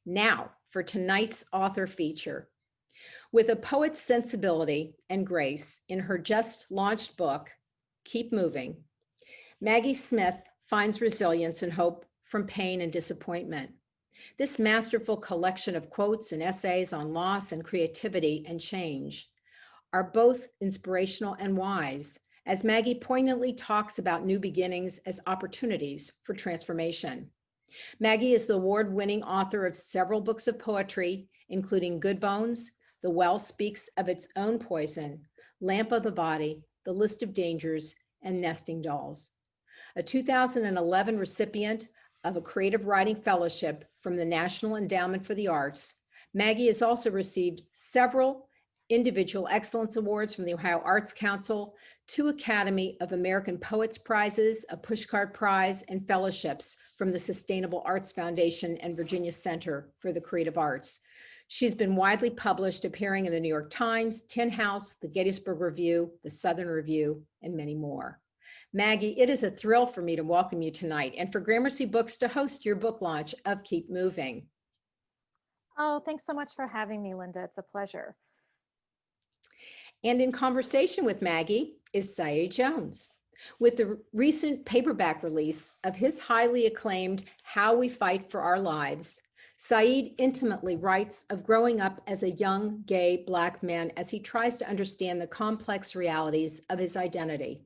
Now, for tonight's author feature. With a poet's sensibility and grace in her just launched book, Keep Moving, Maggie Smith finds resilience and hope from pain and disappointment. This masterful collection of quotes and essays on loss and creativity and change are both inspirational and wise, as Maggie poignantly talks about new beginnings as opportunities for transformation. Maggie is the award-winning author of several books of poetry, including Good Bones, The Well Speaks of Its Own Poison, Lamp of the Body, The List of Dangers, and Nesting Dolls. A 2011 recipient of a Creative Writing Fellowship from the National Endowment for the Arts, Maggie has also received several individual excellence awards from the Ohio Arts Council, 2 Academy of American Poets Prizes, a Pushcart Prize, and fellowships from the Sustainable Arts Foundation and Virginia Center for the Creative Arts. She's been widely published, appearing in the New York Times, Tin House, the Gettysburg Review, the Southern Review, and many more. Maggie, it is a thrill for me to welcome you tonight and for Gramercy Books to host your book launch of Keep Moving. Oh, thanks so much for having me, Linda. It's a pleasure. And in conversation with Maggie is Saeed Jones. With the recent paperback release of his highly acclaimed How We Fight for Our Lives, Saeed intimately writes of growing up as a young gay Black man as he tries to understand the complex realities of his identity.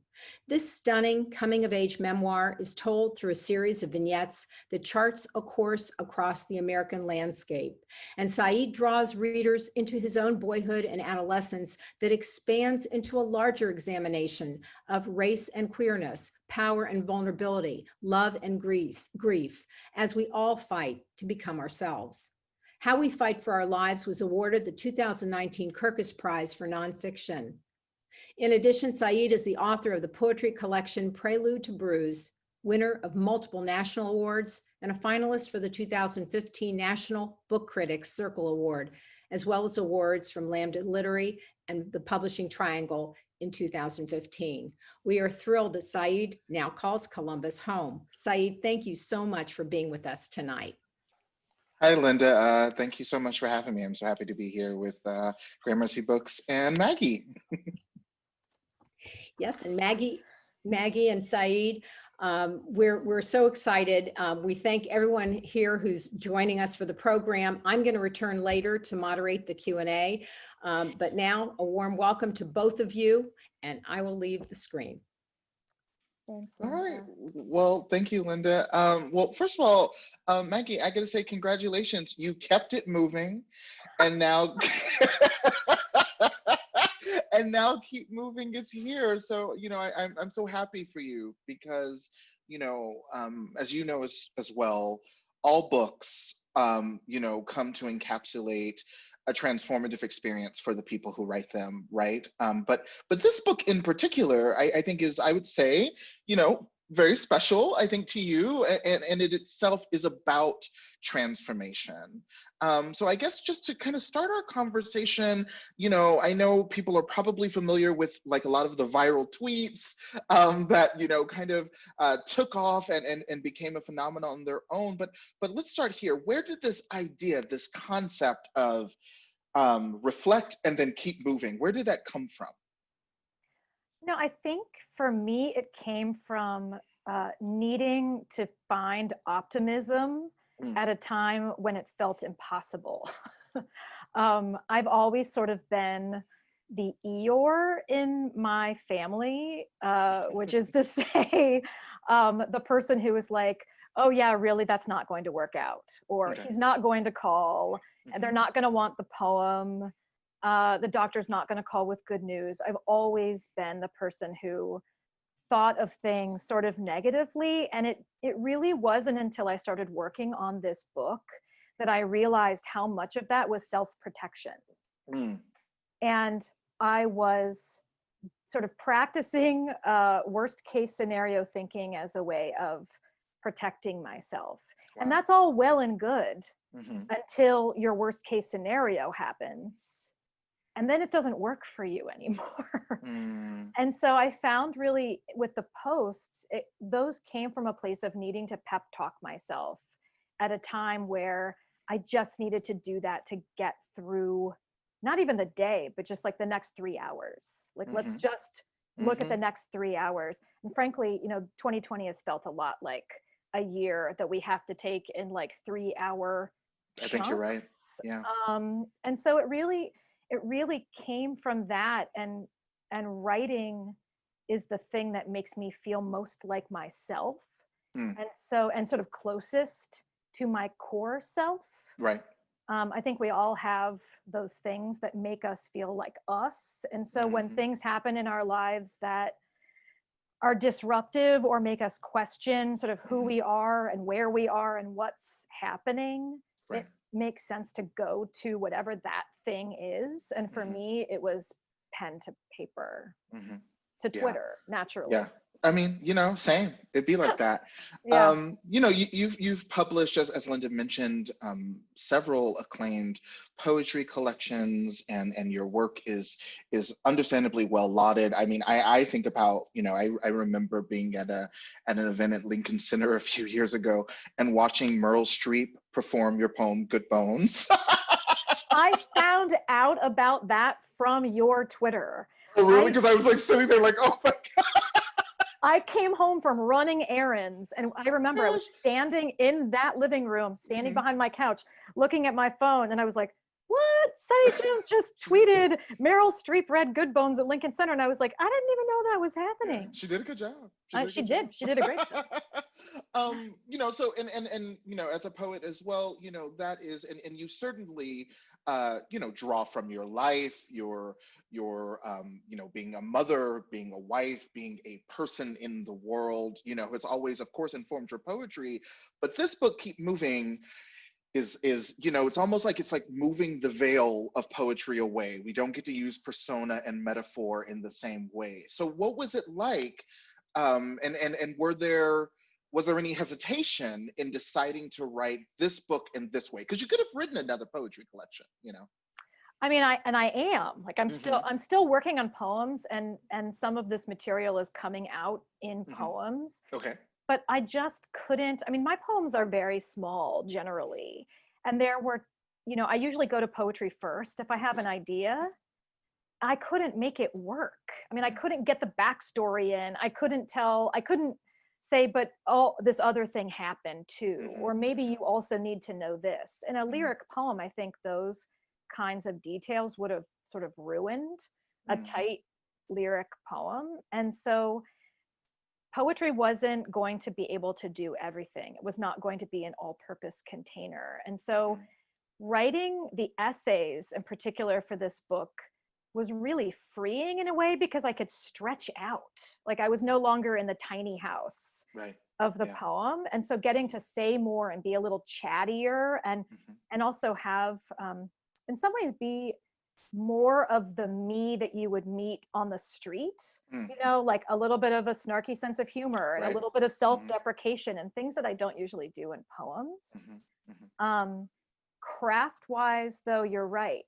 This stunning coming-of-age memoir is told through a series of vignettes that charts a course across the American landscape. And Saeed draws readers into his own boyhood and adolescence that expands into a larger examination of race and queerness, power and vulnerability, love and grief, as we all fight to become ourselves. How We Fight for Our Lives was awarded the 2019 Kirkus Prize for Nonfiction. In addition, Saeed is the author of the poetry collection Prelude to Bruise, winner of multiple national awards, and a finalist for the 2015 National Book Critics Circle Award, as well as awards from Lambda Literary and the Publishing Triangle in 2015. We are thrilled that Saeed now calls Columbus home. Saeed, thank you so much for being with us tonight. Hi, Linda. Thank you so much for having me. I'm so happy to be here with Gramercy Books and Maggie. Yes, and Maggie and Saeed, we're so excited. We thank everyone here who's joining us for the program. I'm going to return later to moderate the Q&A, but now a warm welcome to both of you, and I will leave the screen. Thanks, All Linda. right. Well, thank you, Linda. Well, first of all, Maggie, I got to say congratulations. You kept it moving, and now and now Keep Moving is here. So, I'm so happy for you because, as you know as well, all books, come to encapsulate a transformative experience for the people who write them, right? But this book in particular, I think is, I would say, very special, I think, to you, and it itself is about transformation. So I guess just to kind of start our conversation, I know people are probably familiar with like a lot of the viral tweets that, kind of took off and became a phenomenon on their own. But let's start here. Where did this idea, this concept of reflect and then keep moving, where did that come from? I think for me, it came from needing to find optimism at a time when it felt impossible. I've always sort of been the Eeyore in my family, which is to say the person who is like, oh yeah, really, that's not going to work out, or he's not going to call, and they're not going to want the poem. The doctor's not going to call with good news. I've always been the person who thought of things sort of negatively. And it really wasn't until I started working on this book that I realized how much of that was self-protection. And I was sort of practicing worst case scenario thinking as a way of protecting myself. Wow. And that's all well and good until your worst case scenario happens. And then it doesn't work for you anymore. And so I found really with the posts, those came from a place of needing to pep talk myself at a time where I just needed to do that to get through not even the day, but just like the next 3 hours. Like, let's just look at the next 3 hours. And frankly, 2020 has felt a lot like a year that we have to take in like 3 hour I think you're right. chunks. Yeah. And so it really came from that, and writing is the thing that makes me feel most like myself. Mm. And sort of closest to my core self. Right. I think we all have those things that make us feel like us. And so when things happen in our lives that are disruptive or make us question sort of who we are and where we are and what's happening, Right. it makes sense to go to whatever that thing is. And for me, it was pen to paper, to Twitter, naturally. Yeah. I mean, same. It'd be like that. Yeah. You've published, as Linda mentioned, several acclaimed poetry collections, and your work is understandably well lauded. I mean, I think about, I remember being at an event at Lincoln Center a few years ago and watching Meryl Streep perform your poem "Good Bones." I found out about that from your Twitter. Oh, really? Because I was like sitting there like, oh my God. I came home from running errands, and I remember I was standing in that living room, standing behind my couch, looking at my phone, and I was like, what? Saeed Jones just tweeted Meryl Streep read Good Bones at Lincoln Center. And I was like, I didn't even know that was happening. Yeah, she did a good job. She did a great job. So as a poet as well, that is, and you certainly draw from your life, your being a mother, being a wife, being a person in the world, has always, of course, informed your poetry. But this book, Keep Moving, is it's almost like it's like moving the veil of poetry away. We don't get to use persona and metaphor in the same way. So what was it like, and was there any hesitation in deciding to write this book in this way? Because you could have written another poetry collection. I mean, I am like, I'm still working on poems, and some of this material is coming out in poems. Okay. But I just couldn't. I mean, my poems are very small generally. And there were, I usually go to poetry first. If I have an idea, I couldn't make it work. I mean, I couldn't get the backstory in. I couldn't say, but this other thing happened too. Or maybe you also need to know this. In a lyric poem, I think those kinds of details would have sort of ruined a tight lyric poem. And so poetry wasn't going to be able to do everything. It was not going to be an all-purpose container. And so writing the essays in particular for this book was really freeing in a way, because I could stretch out. Like, I was no longer in the tiny house of the poem. And so getting to say more and be a little chattier, and also have, in some ways, be more of the me that you would meet on the street, like a little bit of a snarky sense of humor and a little bit of self-deprecation and things that I don't usually do in poems. Craft-wise, though, you're right.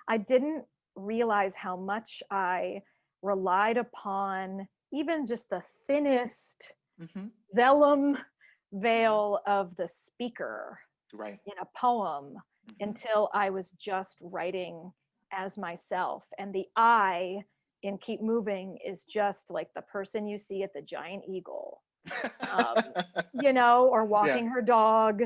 I didn't realize how much I relied upon even just the thinnest vellum veil of the speaker in a poem until I was just writing as myself. And the I in Keep Moving is just like the person you see at the Giant Eagle, or walking her dog.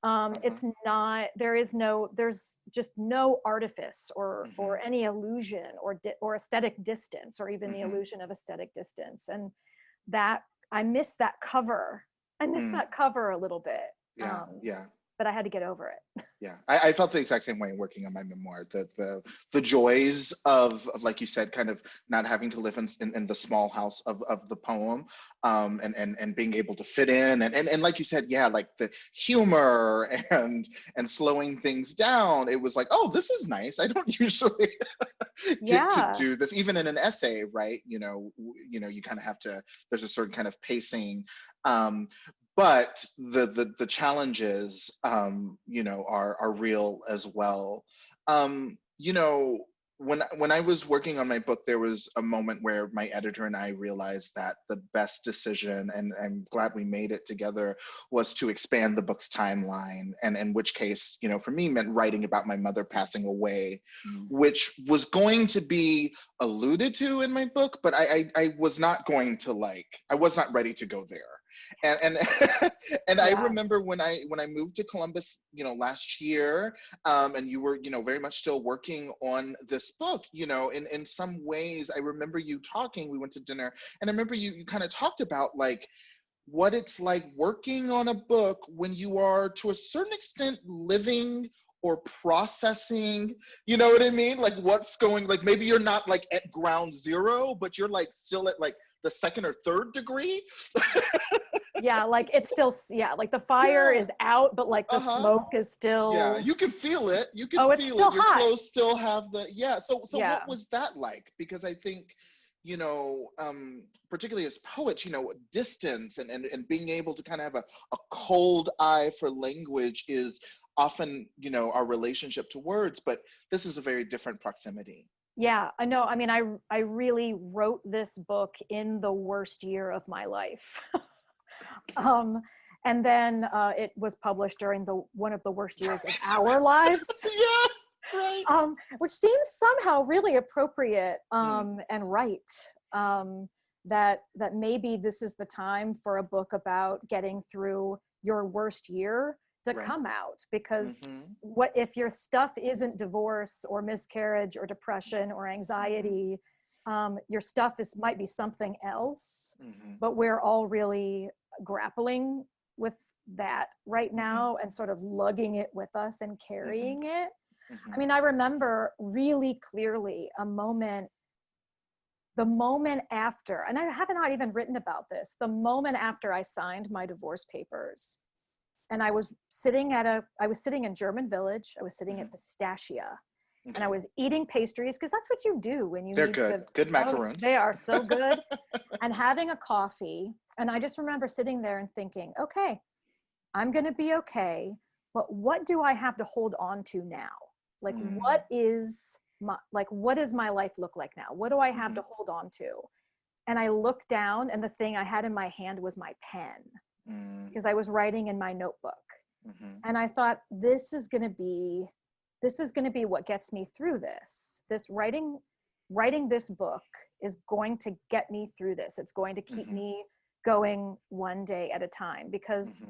It's not, there's just no artifice or any illusion or aesthetic distance, or even the illusion of aesthetic distance. And that, I miss that cover. I miss that cover a little bit. But I had to get over it. Yeah, I felt the exact same way working on my memoir. The joys of, like you said, kind of not having to live in the small house of the poem, and being able to fit in, and like you said, like the humor and slowing things down. It was like, oh, this is nice. I don't usually get to do this, even in an essay, right? You kind of have to. There's a certain kind of pacing. But the challenges, are real as well. when I was working on my book, there was a moment where my editor and I realized that the best decision, and I'm glad we made it together, was to expand the book's timeline. And in which case, you know, for me meant writing about my mother passing away, which was going to be alluded to in my book, but I was not going to I was not ready to go there. And and I remember when I moved to Columbus, you know, last year, and you were, you know, very much still working on this book, you know, in some ways, I remember you talking, we went to dinner, and I remember you kind of talked about like what it's like working on a book when you are to a certain extent living or processing, you know what I mean? Like what's going, like maybe you're not like at ground zero, but you're like still at like the second or third degree. Yeah, like it's still, like the fire is out, but like the smoke is still. Yeah, you can feel it. You can it's feel still it. Your hot. clothes still have the, So what was that like? Because I think, you know, particularly as poets, you know, distance and being able to kind of have a cold eye for language is often, you know, our relationship to words, but this is a very different proximity. Yeah, I know. I mean, I really wrote this book in the worst year of my life. And then it was published during one of the worst years of our lives. Yeah, right. Which seems somehow really appropriate and right. That maybe this is the time for a book about getting through your worst year to come out, because what if your stuff isn't divorce or miscarriage or depression or anxiety, your stuff might be something else, but we're all really grappling with that right now and sort of lugging it with us and carrying it. I mean, I remember really clearly the moment after, and I have not even written about this, the moment after I signed my divorce papers, and I was sitting in German Village, I was sitting at Pistachia, and I was eating pastries, because that's what you do when you need good macarons. They are so good. And having a coffee, and I just remember sitting there and thinking, okay, I'm going to be okay, but what do I have to hold on to now? Like, what is my life look like now? What do I have to hold on to? And I looked down, and the thing I had in my hand was my pen, because I was writing in my notebook. And I thought, this is going to be what gets me through this. This writing this book is going to get me through this. It's going to keep me going one day at a time, because,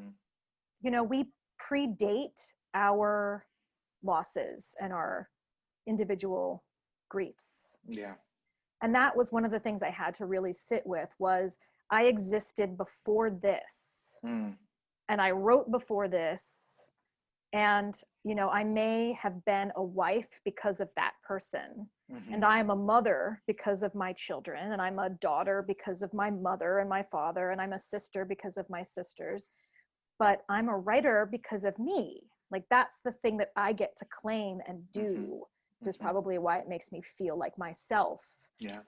you know, we predate our losses and our individual griefs. Yeah. And that was one of the things I had to really sit with, was I existed before this, and I wrote before this, and, you know, I may have been a wife because of that person, and I am a mother because of my children, and I'm a daughter because of my mother and my father, and I'm a sister because of my sisters, but I'm a writer because of me. Like, that's the thing that I get to claim and do, which is probably why it makes me feel like myself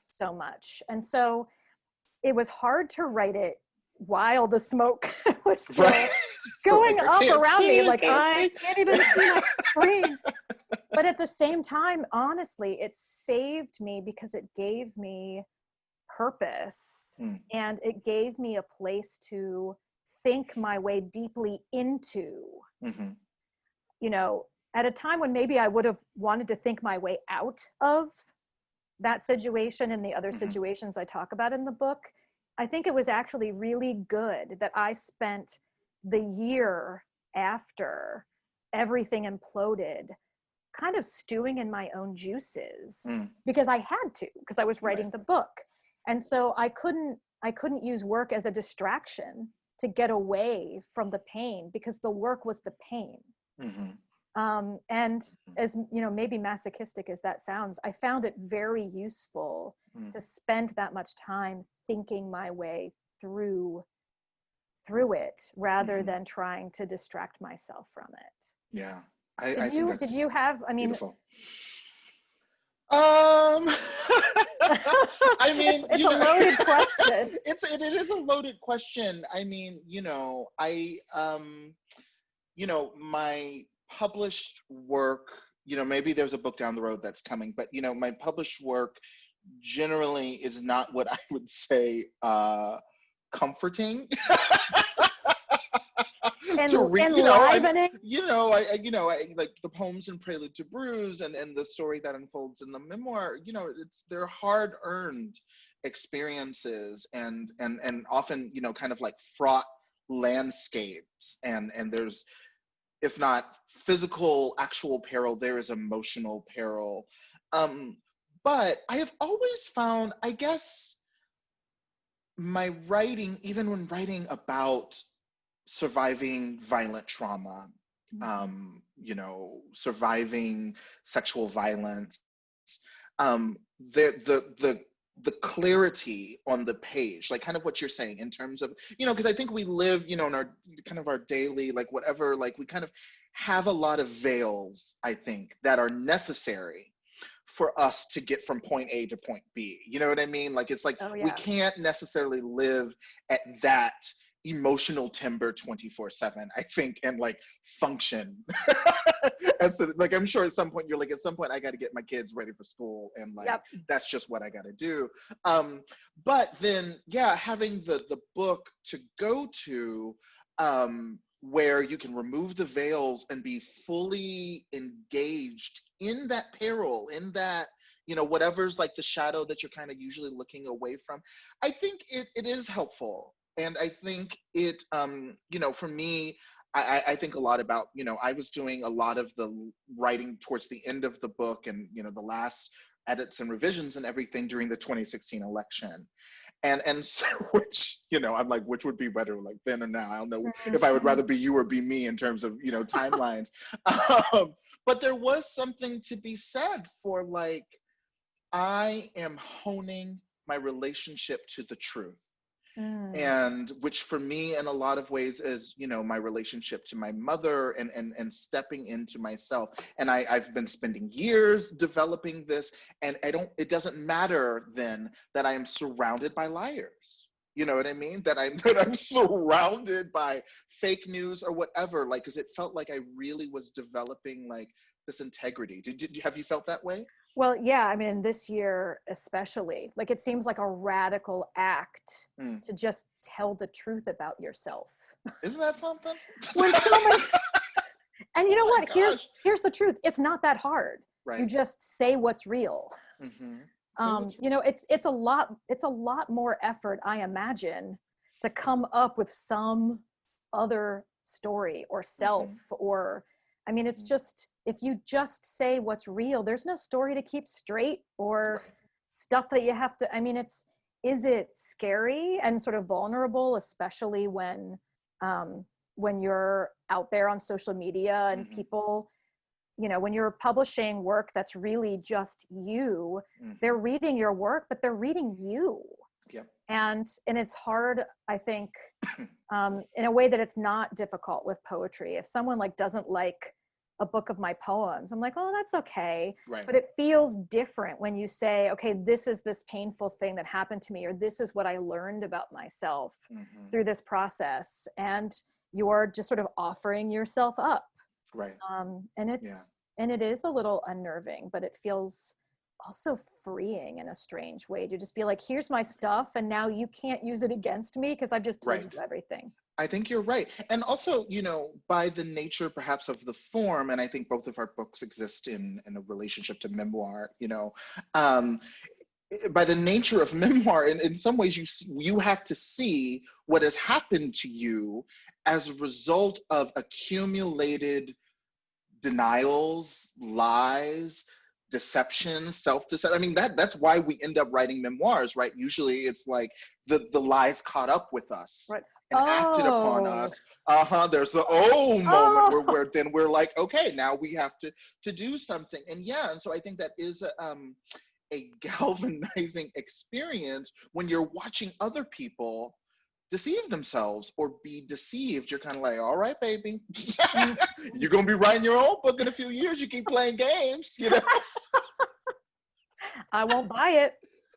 so much. And so it was hard to write it while the smoke was still going up around me. Like, I can't even see my screen. But at the same time, honestly, it saved me, because it gave me purpose, and it gave me a place to think my way deeply into, you know, at a time when maybe I would have wanted to think my way out of that situation and the other situations I talk about in the book. I think it was actually really good that I spent the year after everything imploded kind of stewing in my own juices, because I had to, because I was writing the book. And so I couldn't use work as a distraction to get away from the pain, because the work was the pain. And as, you know, maybe masochistic as that sounds, I found it very useful to spend that much time thinking my way through it, rather than trying to distract myself from it. Yeah. Did you have, I mean, beautiful. I mean, it's a loaded question. It is a loaded question. I mean, you know, you know, my published work you know, maybe there's a book down the road that's coming, but you know, my published work generally is not what I would say comforting to read. Enlivening. I like the poems in Prelude to Bruise and the story that unfolds in the memoir. You know, they're hard earned experiences and often, you know, kind of like fraught landscapes, and there's, if not physical actual peril, there is emotional peril. But I have always found, I guess, my writing, even when writing about surviving violent trauma, you know, surviving sexual violence, the clarity on the page, like kind of what you're saying in terms of, you know, because I think we live, you know, in our kind of our daily, like whatever, like we kind of have a lot of veils, I think, that are necessary for us to get from point A to point B. You know what I mean? Like, it's like, we can't necessarily live at that emotional timber 24/7, I think, and like function. And so, like, I'm sure at some point you're like, at some point I got to get my kids ready for school, and like, that's just what I got to do. But then, yeah, having the book to go to, where you can remove the veils and be fully engaged in that peril, in that, you know, whatever's like the shadow that you're kind of usually looking away from. I think it is helpful. And I think it, you know, for me, I think a lot about, you know, I was doing a lot of the writing towards the end of the book and, you know, the last edits and revisions and everything during the 2016 election. And so, which, you know, I'm like, which would be better, like then or now? I don't know if I would rather be you or be me in terms of, you know, timelines. But there was something to be said for like, I am honing my relationship to the truth. And which for me in a lot of ways is, you know, my relationship to my mother and stepping into myself. And I've been spending years developing this, and it doesn't matter then that I am surrounded by liars. You know what I mean? That I'm surrounded by fake news or whatever, like, because it felt like I really was developing like this integrity. Have you felt that way? Well, yeah, I mean, this year especially, like it seems like a radical act to just tell the truth about yourself. Isn't that something? When so many, and you know what? Gosh. Here's the truth. It's not that hard. Right. You just say what's real. You know, it's a lot more effort, I imagine, to come up with some other story or self or, I mean, it's just, if you just say what's real, there's no story to keep straight or stuff that you have to, I mean, is it scary and sort of vulnerable, especially when you're out there on social media and people, you know, when you're publishing work that's really just you, they're reading your work, but they're reading you. Yep. And it's hard, I think, in a way that it's not difficult with poetry. If someone like doesn't like a book of my poems, I'm like, oh, that's okay. Right. But it feels different when you say, okay, this is this painful thing that happened to me, or this is what I learned about myself through this process. And you're just sort of offering yourself up. Right. And it is a little unnerving, but it feels also freeing in a strange way to just be like, here's my stuff, and now you can't use it against me because I've just told you everything. I think you're right. And also, you know, by the nature perhaps of the form, and I think both of our books exist in a relationship to memoir, you know, by the nature of memoir, in some ways you have to see what has happened to you as a result of accumulated denials, lies, deception, self-deception. I mean, that's why we end up writing memoirs, right? Usually it's like the lies caught up with us. Right. And acted upon us. There's the moment where then we're like, okay, now we have to do something. And and so I think that is a galvanizing experience when you're watching other people deceive themselves or be deceived. You're kind of like, all right, baby, you're gonna be writing your own book in a few years. You keep playing games, you know. I won't buy it.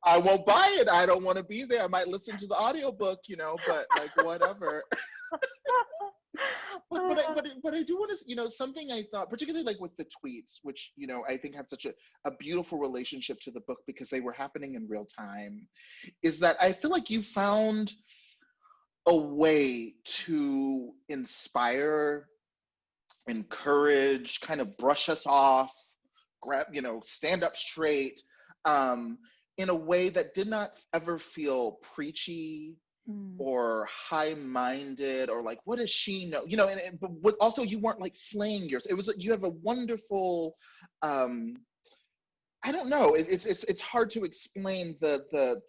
I won't buy it. I don't want to be there. I might listen to the audiobook, but like whatever. But I do want to, something I thought, particularly like with the tweets, which, I think have such a beautiful relationship to the book because they were happening in real time, is that I feel like you found a way to inspire, encourage, kind of brush us off, grab, stand up straight, in a way that did not ever feel preachy or high-minded or like, what does she know? But also you weren't like flaying yourself. It was, you have a wonderful, I don't know, it's hard to explain the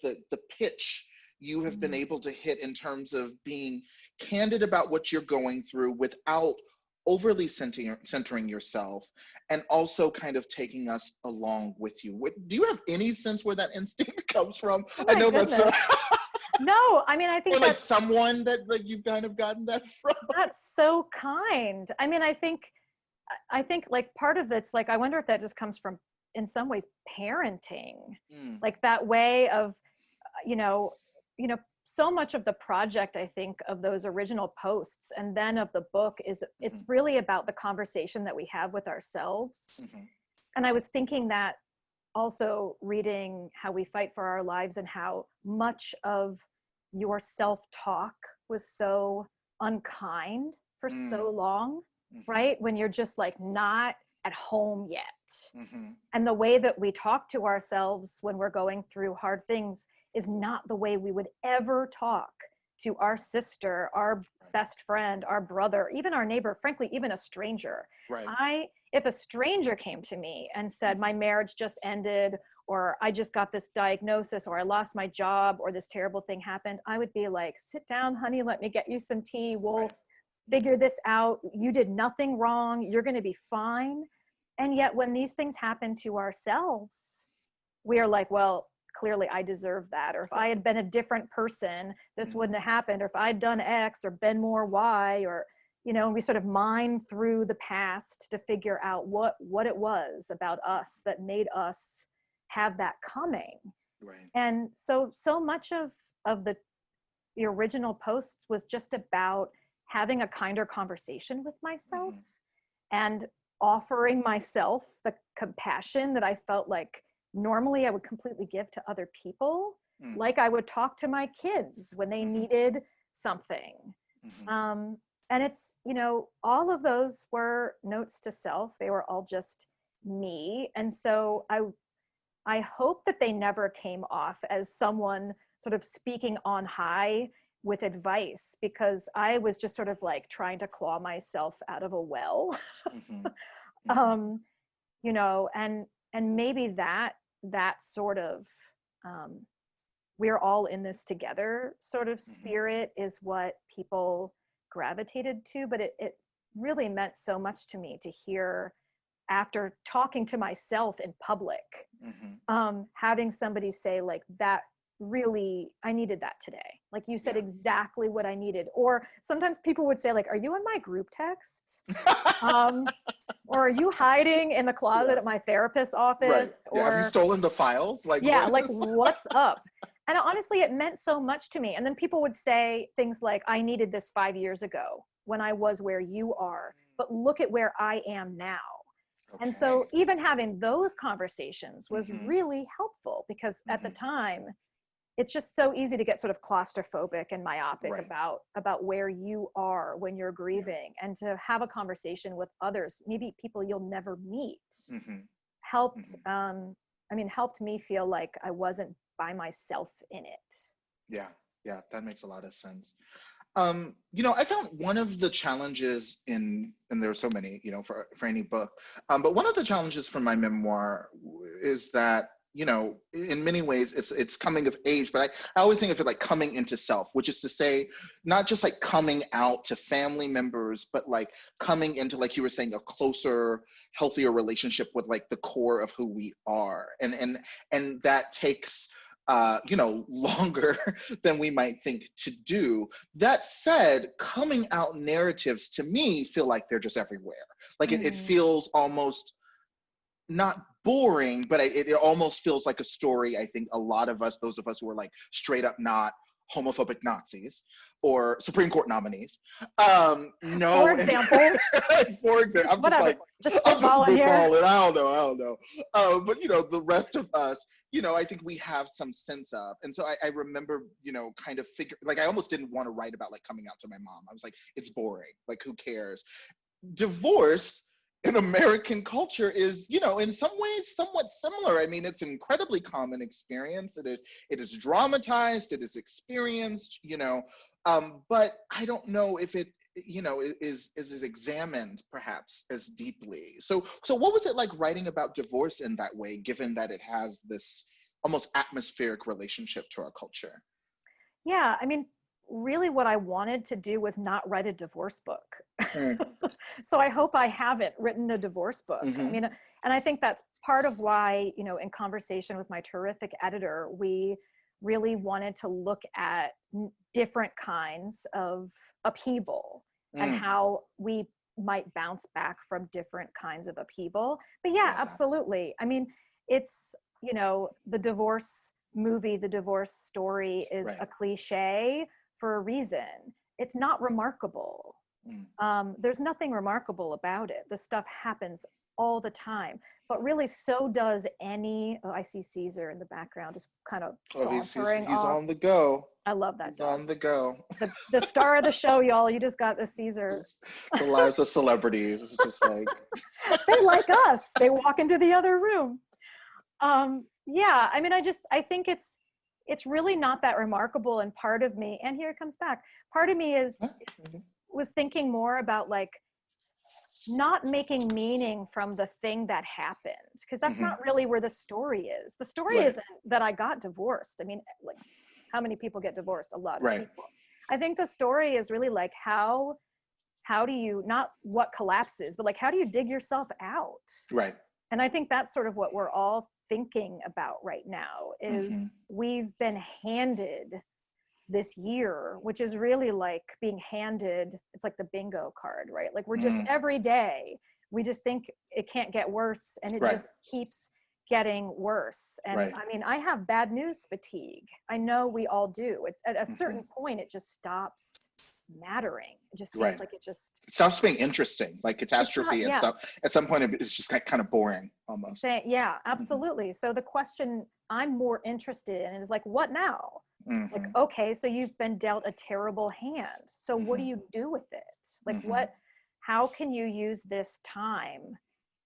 pitch you have been able to hit in terms of being candid about what you're going through without overly centering yourself, and also kind of taking us along with you. Do you have any sense where that instinct comes from? Oh I know goodness. that's no, I mean, I think or like that's someone that like you've kind of gotten that from. That's so kind. I mean, I think like part of it's like, I wonder if that just comes from, in some ways, parenting, like that way of, so much of the project, I think, of those original posts and then of the book is it's really about the conversation that we have with ourselves. And I was thinking that also reading How We Fight for Our Lives and how much of your self-talk was so unkind for so long, right? When you're just like not at home yet. And the way that we talk to ourselves when we're going through hard things is not the way we would ever talk to our sister, our best friend, our brother, even our neighbor, frankly, even a stranger. If a stranger came to me and said, my marriage just ended, or I just got this diagnosis, or I lost my job, or this terrible thing happened, I would be like, sit down, honey, let me get you some tea. We'll figure this out. You did nothing wrong. You're going to be fine. And yet when these things happen to ourselves, we are like, well, clearly I deserve that. Or if I had been a different person, this wouldn't have happened. Or if I'd done X or been more Y, or, and we sort of mine through the past to figure out what it was about us that made us have that coming. And so much of the original posts was just about having a kinder conversation with myself and offering myself the compassion that I felt like normally I would completely give to other people. Like I would talk to my kids when they needed something. And it's, all of those were notes to self. They were all just me. And so I hope that they never came off as someone sort of speaking on high with advice, because I was just sort of like trying to claw myself out of a well. And maybe that sort of we're all in this together sort of spirit is what people gravitated to. But it really meant so much to me to hear, after talking to myself in public, having somebody say like, that really, I needed that today. Like you said exactly what I needed. Or sometimes people would say like, are you in my group text? Or are you hiding in the closet at my therapist's office? Or have you stolen the files? Like, what's up? And honestly, it meant so much to me. And then people would say things like, I needed this 5 years ago when I was where you are, but look at where I am now. And so even having those conversations was really helpful, because at the time, it's just so easy to get sort of claustrophobic and myopic about where you are when you're grieving, and to have a conversation with others, maybe people you'll never meet, helped me feel like I wasn't by myself in it. Yeah, that makes a lot of sense. I found one of the challenges and there are so many, for any book, but one of the challenges for my memoir is that, in many ways it's coming of age, but I always think of it like coming into self, which is to say, not just like coming out to family members, but like coming into, like you were saying, a closer, healthier relationship with like the core of who we are. And that takes, longer than we might think to do. That said, coming out narratives to me feel like they're just everywhere. Like it feels almost not boring, but it almost feels like a story. I think a lot of us, those of us who are like straight up not homophobic Nazis or Supreme Court nominees, For know. example, For example, I'm whatever, just I'm just spitballing here. spitballing. I don't know. But you know, the rest of us, you know, I think we have some sense of. And so I remember, you know, kind of like I almost didn't want to write about like coming out to my mom. I was like, it's boring. Like, who cares? Divorce in American culture is, you know, in some ways somewhat similar. I mean, it's an incredibly common experience. It is dramatized, it is experienced, you know, but I don't know if it, you know, is examined perhaps as deeply. So what was it like writing about divorce in that way, given that it has this almost atmospheric relationship to our culture? Yeah, I mean, really what I wanted to do was not write a divorce book. Mm. So I hope I haven't written a divorce book. I Mm-hmm. mean, and I think that's part of why, you know, in conversation with my terrific editor, we really wanted to look at different kinds of upheaval and Mm. how we might bounce back from different kinds of upheaval. But yeah, Love that. absolutely. I mean, it's, you know, the divorce movie, the divorce story is Right. a cliche for a reason. It's not remarkable. Mm. There's nothing remarkable about it. The stuff happens all the time, but really so does any, oh, I see Caesar in the background just kind of Oh, sauntering he's off. on the go. I love that He's dog. on the go. The star of the show, y'all. You just got the Caesar. The lives of celebrities. It's just like, They like us. They walk into the other room. Yeah, I mean, I think it's really not that remarkable. And part of me, and here it comes back, part of me was thinking more about like not making meaning from the thing that happened, because that's mm-hmm. not really where the story is. The story Right. isn't that I got divorced. I mean, like, how many people get divorced? A lot of Right. people. I think the story is really like how do you, not what collapses, but like how do you dig yourself out? Right. And I think that's sort of what we're all thinking about right now is Mm-hmm. we've been handed this year, which is really like being handed, it's like the bingo card, right? Like we're just every day, we just think it can't get worse and it Right. just keeps getting worse. And Right. I mean, I have bad news fatigue. I know we all do. It's at a certain Mm-hmm. point, it just stops mattering. It just seems Right. like it stops being interesting. Like catastrophe yeah. at some point it's just kind of boring almost. Yeah, absolutely. So the question I'm more interested in is like, what now? Mm-hmm. Like, okay, so you've been dealt a terrible hand. So what do you do with it? Like how can you use this time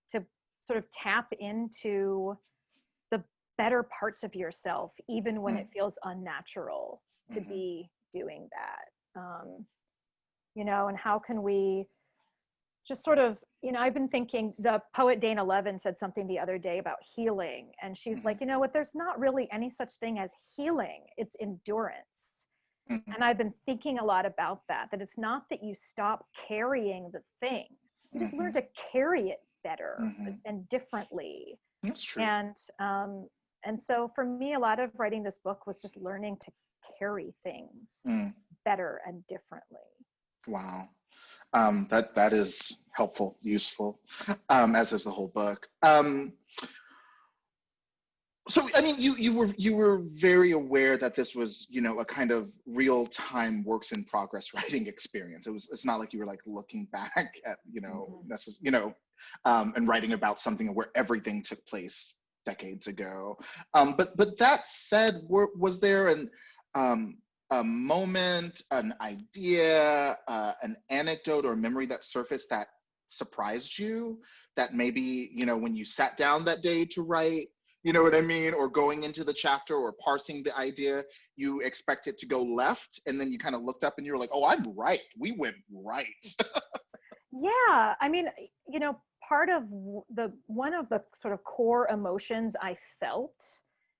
to sort of tap into the better parts of yourself, even when it feels unnatural to be doing that? You know, and how can we just sort of, you know, I've been thinking, the poet Dana Levin said something the other day about healing. And she's like, you know what, there's not really any such thing as healing, it's endurance. And I've been thinking a lot about that it's not that you stop carrying the thing, you just learn to carry it better and differently. That's true. And so for me, a lot of writing this book was just learning to carry things better and differently. Wow. That is helpful, useful, as is the whole book. So, I mean, you were very aware that this was, you know, a kind of real time works in progress writing experience. It's not like you were like looking back at, you know, and writing about something where everything took place decades ago. But that said, was there a moment, an idea, an anecdote or a memory that surfaced that surprised you, that maybe, you know, when you sat down that day to write, you know what I mean, or going into the chapter or parsing the idea, you expect it to go left, and then you kind of looked up and you were like, oh, I'm right, we went right. Yeah, I mean, you know, part of one of the sort of core emotions I felt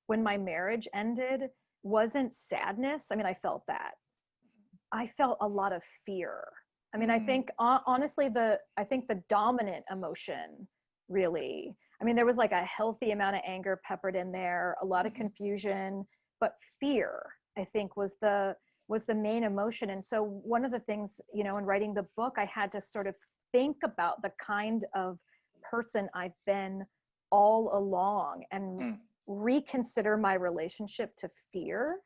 when my marriage ended wasn't sadness. I mean, I felt that. I felt a lot of fear. I mean, I think honestly, I think the dominant emotion really, I mean, there was like a healthy amount of anger peppered in there, a lot of confusion, but fear, I think, was the main emotion. And so one of the things, you know, in writing the book, I had to sort of think about the kind of person I've been all along and Mm. reconsider my relationship to fear.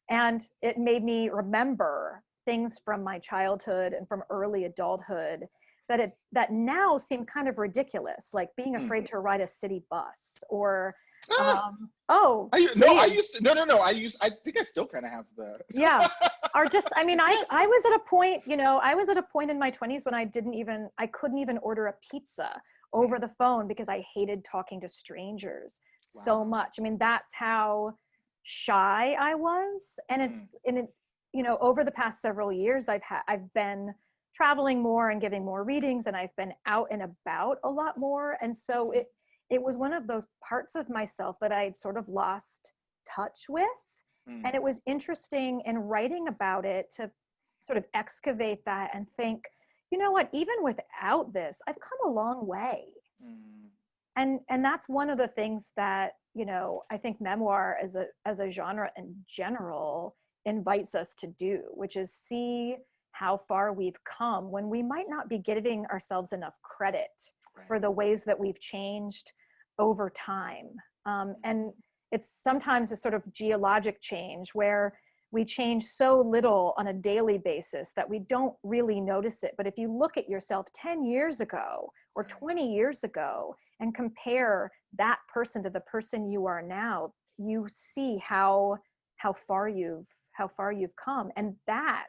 And it made me remember things from my childhood and from early adulthood that now seem kind of ridiculous, like being Mm. afraid to ride a city bus, or Ah, oh, I please. used to, I think I still kind of have the. Yeah. Or just, I mean, I was at a point, I was at a point in my 20s when I couldn't even order a pizza over the phone because I hated talking to strangers so Wow. much. I mean, that's how shy I was. And over the past several years, I've been traveling more and giving more readings, and I've been out and about a lot more. And so it was one of those parts of myself that I had sort of lost touch with. Mm. And it was interesting in writing about it to sort of excavate that and think, you know what, even without this, I've come a long way. Mm. And that's one of the things that, I think memoir as a genre in general invites us to do, which is see how far we've come when we might not be giving ourselves enough credit Right. for the ways that we've changed over time. And it's sometimes a sort of geologic change where we change so little on a daily basis that we don't really notice it. But if you look at yourself 10 years ago or 20 years ago and compare that person to the person you are now, you see how far you've come. And that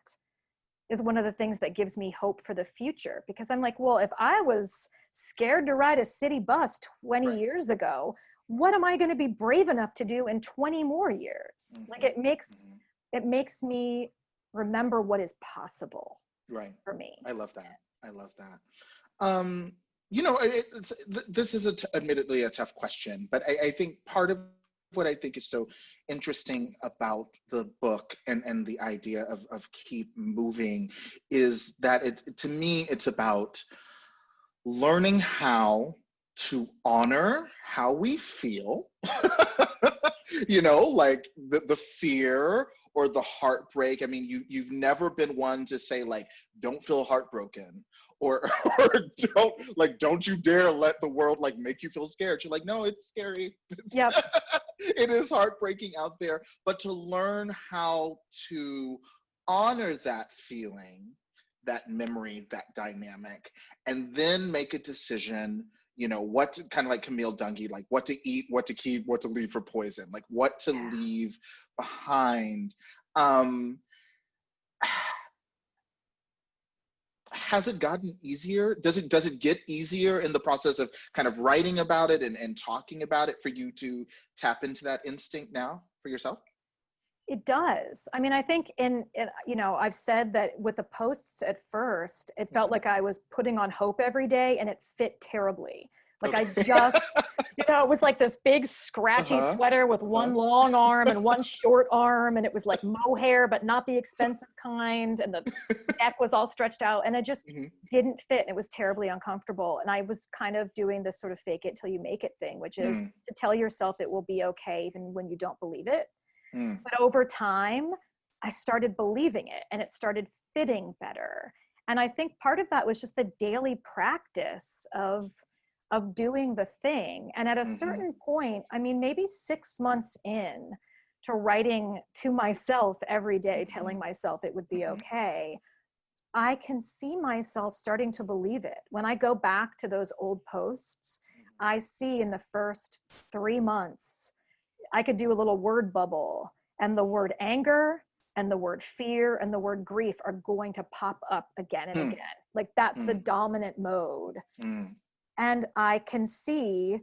is one of the things that gives me hope for the future, because I'm like, well, if I was scared to ride a city bus 20 Right. years ago, what am I going to be brave enough to do in 20 more years? Like it makes me remember what is possible Right. for me. I love that. I love that. This is admittedly a tough question, but I think part of what I think is so interesting about the book and the idea of keep moving is that to me, it's about learning how to honor how we feel, like the fear or the heartbreak. I mean, you've never been one to say like, don't feel heartbroken or don't you dare let the world like make you feel scared. You're like, no, it's scary. Yep. It is heartbreaking out there, but to learn how to honor that feeling, that memory, that dynamic, and then make a decision, what to, kind of like Camille Dungy, like what to eat, what to keep, what to leave for poison, like what to leave behind. Has it gotten easier? Does it get easier in the process of kind of writing about it and talking about it for you to tap into that instinct now for yourself? It does. I mean, I think I've said that with the posts at first, it felt like I was putting on hope every day, and it fit terribly. Like I just, it was like this big scratchy sweater with one long arm and one short arm. And it was like mohair, but not the expensive kind. And the neck was all stretched out, and it just didn't fit. And it was terribly uncomfortable. And I was kind of doing this sort of fake it till you make it thing, which is to tell yourself it will be okay, even when you don't believe it. But over time, I started believing it, and it started fitting better. And I think part of that was just the daily practice of doing the thing. And at a certain point, I mean, maybe 6 months in to writing to myself every day, telling myself it would be okay, I can see myself starting to believe it. When I go back to those old posts, I see in the first 3 months, I could do a little word bubble, and the word anger and the word fear and the word grief are going to pop up again and again. Like that's the dominant mode. And I can see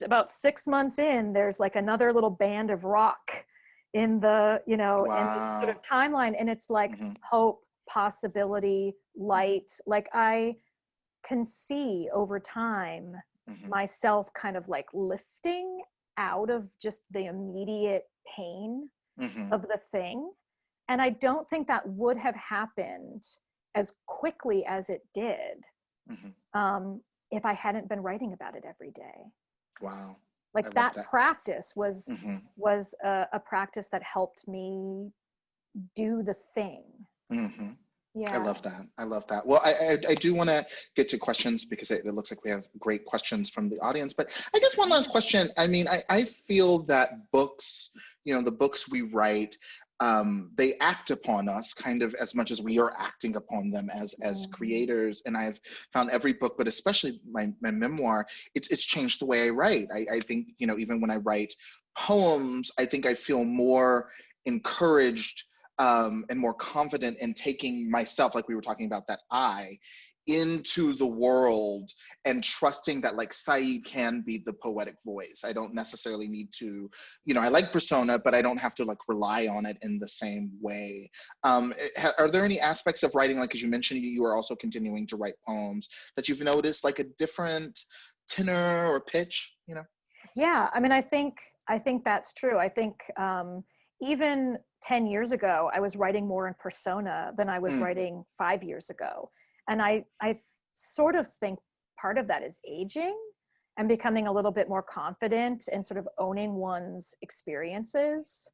about 6 months in, there's like another little band of rock in the, in the sort of timeline. And it's like hope, possibility, light. Like I can see over time myself kind of like lifting out of just the immediate pain of the thing. And I don't think that would have happened as quickly as it did if I hadn't been writing about it every day. Wow. Like that practice was a practice that helped me do the thing. I Yeah. love that. I love that. Well, I do want to get to questions because it looks like we have great questions from the audience. But I guess one last question. I mean, I feel that books, the books we write, they act upon us kind of as much as we are acting upon them as creators. And I've found every book, but especially my memoir, it's changed the way I write. I think, even when I write poems, I think I feel more encouraged and more confident in taking myself, like we were talking about, that I into the world and trusting that like Saeed can be the poetic voice. I don't necessarily need to, I like persona, but I don't have to like rely on it in the same way. Are there any aspects of writing, like as you mentioned, you are also continuing to write poems, that you've noticed like a different tenor or pitch, Yeah, I mean, I think that's true. I think even 10 years ago, I was writing more in persona than I was writing 5 years ago. And I sort of think part of that is aging and becoming a little bit more confident and sort of owning one's experiences,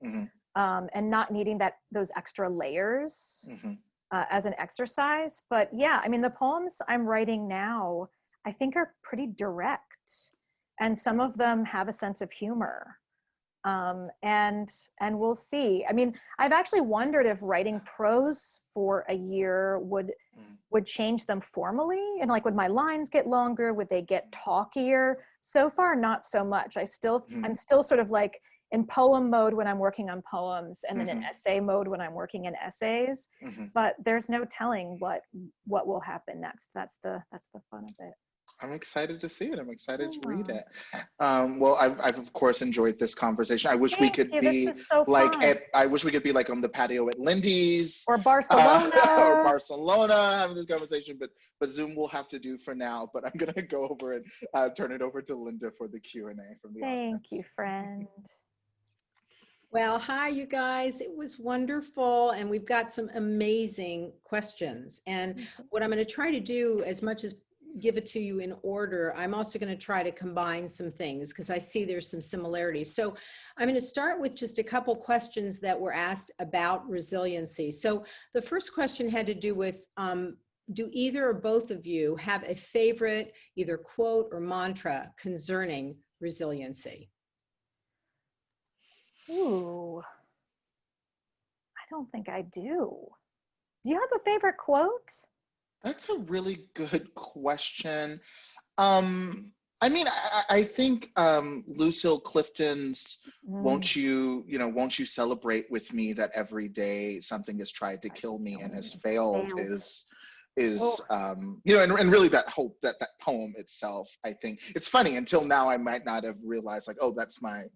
and not needing those extra layers as an exercise. But yeah, I mean, the poems I'm writing now, I think are pretty direct. And some of them have a sense of humor. And we'll see. I mean, I've actually wondered if writing prose for a year would change them formally, and like, would my lines get longer? Would they get talkier? So far, not so much. I'm still sort of like in poem mode when I'm working on poems, and then in essay mode when I'm working in essays. But there's no telling what will happen next. That's the fun of it. I'm excited to see it. I'm excited to read it. Well, I've of course enjoyed this conversation. I wish we could be This is so like fun. I wish we could be like on the patio at Lindy's Or Barcelona. or Barcelona having this conversation, but Zoom will have to do for now. But I'm gonna go over and turn it over to Linda for the Q&A from the audience. Thank you, friend. Well, hi, you guys. It was wonderful. And we've got some amazing questions. And what I'm going to try to do, as much as give it to you in order, I'm also going to try to combine some things because I see there's some similarities. So I'm going to start with just a couple questions that were asked about resiliency. So the first question had to do with, do either or both of you have a favorite either quote or mantra concerning resiliency? Ooh, I don't think I do. Do you have a favorite quote? That's a really good question. I mean, I think Lucille Clifton's won't you celebrate with me that every day something has tried to kill me and has failed is and really that hope, that poem itself. I think it's funny, until now I might not have realized like, oh, that's my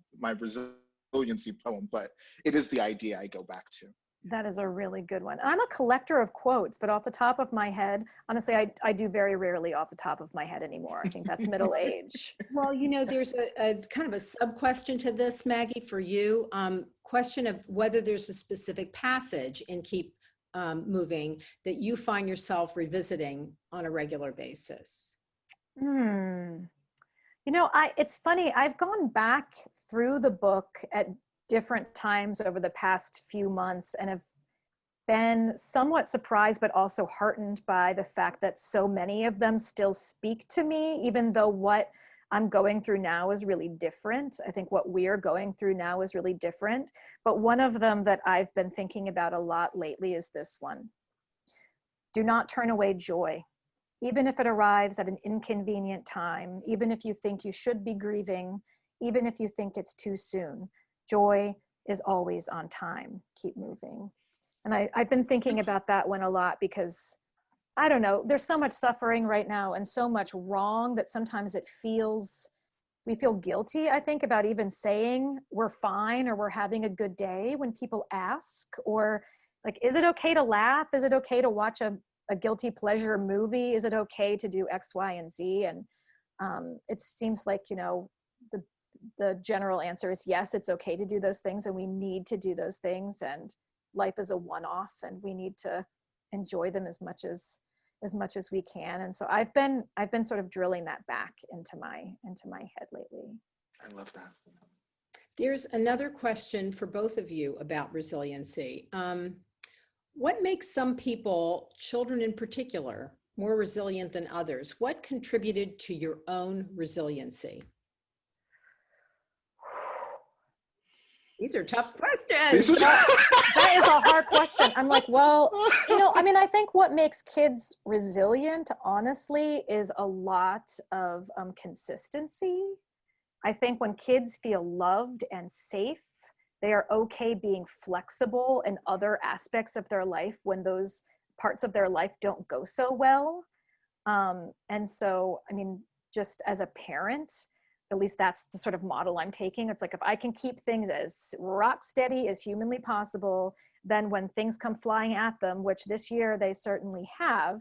resiliency poem, but it is the idea I go back to. That is a really good one. I'm a collector of quotes, but off the top of my head, honestly, I do very rarely off the top of my head anymore. I think that's middle age. Well, there's a kind of a sub question to this, Maggie, for you. Question of whether there's a specific passage in Keep Moving that you find yourself revisiting on a regular basis. It's funny. I've gone back through the book at different times over the past few months and have been somewhat surprised, but also heartened by the fact that so many of them still speak to me, even though what I'm going through now is really different. I think what we're going through now is really different. But one of them that I've been thinking about a lot lately is this one. Do not turn away joy, even if it arrives at an inconvenient time, even if you think you should be grieving, even if you think it's too soon. Joy is always on time. Keep moving. And I've been thinking about that one a lot because, I don't know, there's so much suffering right now and so much wrong that sometimes we feel guilty, I think, about even saying we're fine or we're having a good day when people ask, or like, is it okay to laugh? Is it okay to watch a guilty pleasure movie? Is it okay to do X, Y, and Z? And it seems like, the general answer is yes, it's okay to do those things, and we need to do those things, and life is a one-off and we need to enjoy them as much as we can. And so I've been sort of drilling that back into my head lately. I love that. There's another question for both of you about resiliency. What makes some people, children in particular, more resilient than others? What contributed to your own resiliency? These are tough questions. That is a hard question. I'm like, well, I mean, I think what makes kids resilient, honestly, is a lot of consistency. I think when kids feel loved and safe, they are okay being flexible in other aspects of their life when those parts of their life don't go so well. And so, I mean, just as a parent, at least that's the sort of model I'm taking. It's like, if I can keep things as rock steady as humanly possible, then when things come flying at them, which this year they certainly have,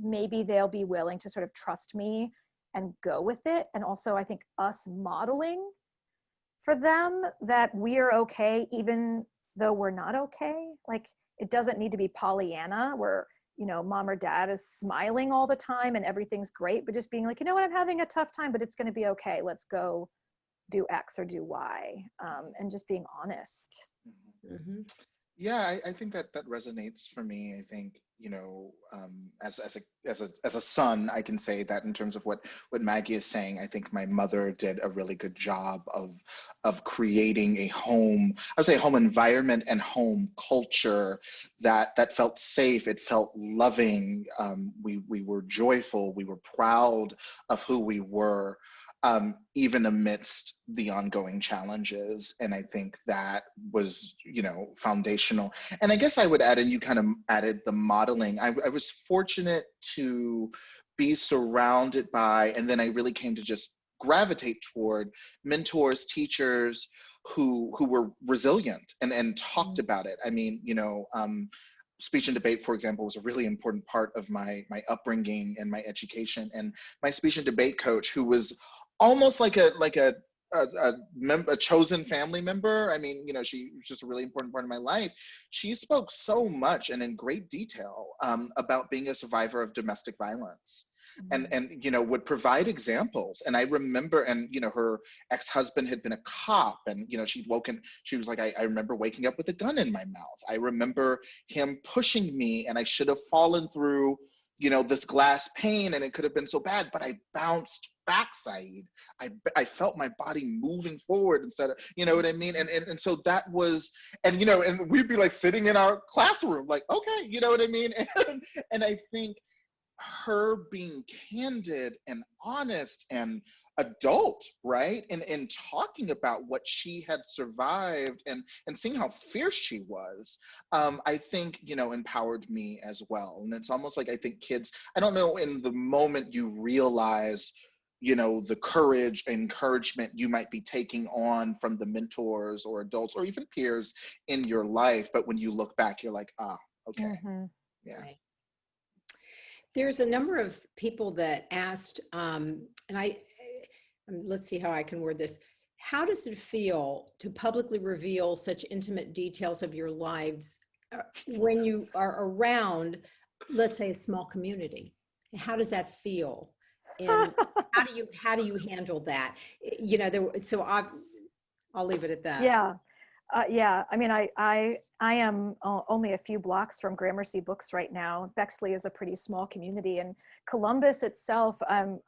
maybe they'll be willing to sort of trust me and go with it. And also, I think us modeling for them that we're okay, even though we're not okay. Like, it doesn't need to be Pollyanna where, mom or dad is smiling all the time and everything's great, but just being like, you know what, I'm having a tough time, but it's going to be okay. Let's go do X or do Y, and just being honest. Mm-hmm. Yeah, I think that resonates for me. I think, as a son, I can say that in terms of what Maggie is saying. I think my mother did a really good job of creating a home, I would say home environment and home culture that felt safe. It felt loving. We were joyful. We were proud of who we were. Even amidst the ongoing challenges. And I think that was, foundational. And I guess I would add, and you kind of added the modeling. I was fortunate to be surrounded by, and then I really came to just gravitate toward mentors, teachers who were resilient and talked about it. I mean, speech and debate, for example, was a really important part of my upbringing and my education. And my speech and debate coach, who was almost like a chosen family member. I mean, she was just a really important part of my life. She spoke so much and in great detail about being a survivor of domestic violence. And would provide examples. And I remember, and her ex-husband had been a cop, and she was like, I remember waking up with a gun in my mouth. I remember him pushing me, and I should have fallen through this glass pane, and it could have been so bad, but I bounced back, Saeed. I felt my body moving forward instead of, what I mean? And so that was, and and we'd be like sitting in our classroom, like, okay, you know what I mean? And I think her being candid and honest and adult, right? And talking about what she had survived and seeing how fierce she was, I think, empowered me as well. And it's almost like, I think kids, I don't know, in the moment you realize, the courage, encouragement you might be taking on from the mentors or adults or even peers in your life. But when you look back, you're like, okay. Mm-hmm. Yeah. Right. There's a number of people that asked, let's see how I can word this. How does it feel to publicly reveal such intimate details of your lives when you are around, let's say, a small community? How does that feel? And how do you handle that? So I'll leave it at that. Yeah. Yeah. I mean, I am only a few blocks from Gramercy Books right now. Bexley is a pretty small community, and Columbus itself,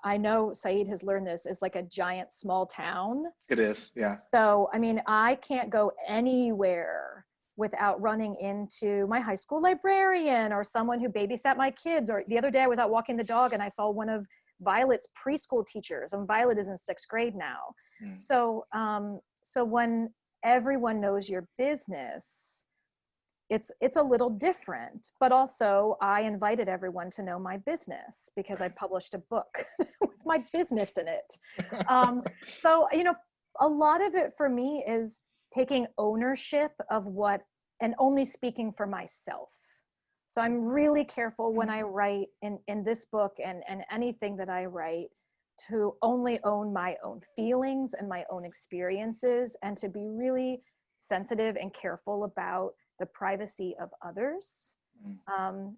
I know Saeed has learned this, is like a giant small town. It is, yeah. So, I mean, I can't go anywhere without running into my high school librarian or someone who babysat my kids. Or the other day I was out walking the dog and I saw one of Violet's preschool teachers, and Violet is in 6th grade now. So when everyone knows your business, it's a little different. But also, I invited everyone to know my business because I published a book with my business in it. So a lot of it for me is taking ownership of what, and only speaking for myself. So I'm really careful when I write in this book and anything that I write to only own my own feelings and my own experiences, and to be really sensitive and careful about the privacy of others,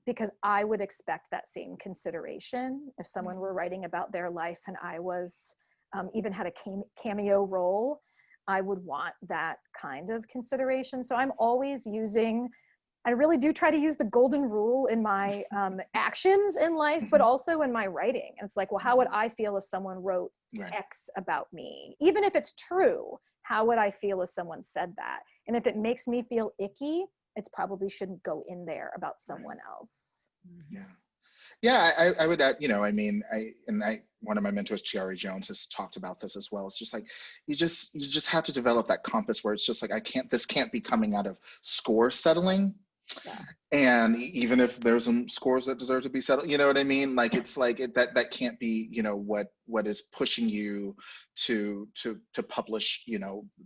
because I would expect that same consideration if someone were writing about their life and I was even had a cameo role. I would want that kind of consideration. So I'm always using I really do try to use the golden rule in my actions in life, but also in my writing. And it's like, well, how would I feel if someone wrote Right. X about me? Even if it's true, how would I feel if someone said that? And if it makes me feel icky, it probably shouldn't go in there about someone else. Yeah. Yeah, I would add, I mean, one of my mentors, Saeed Jones, has talked about this as well. It's just like, you just have to develop that compass where it's just like, this can't be coming out of score settling. Yeah. And even if there's some scores that deserve to be settled, you know what I mean? Like, it's like that can't be, what is pushing you to publish,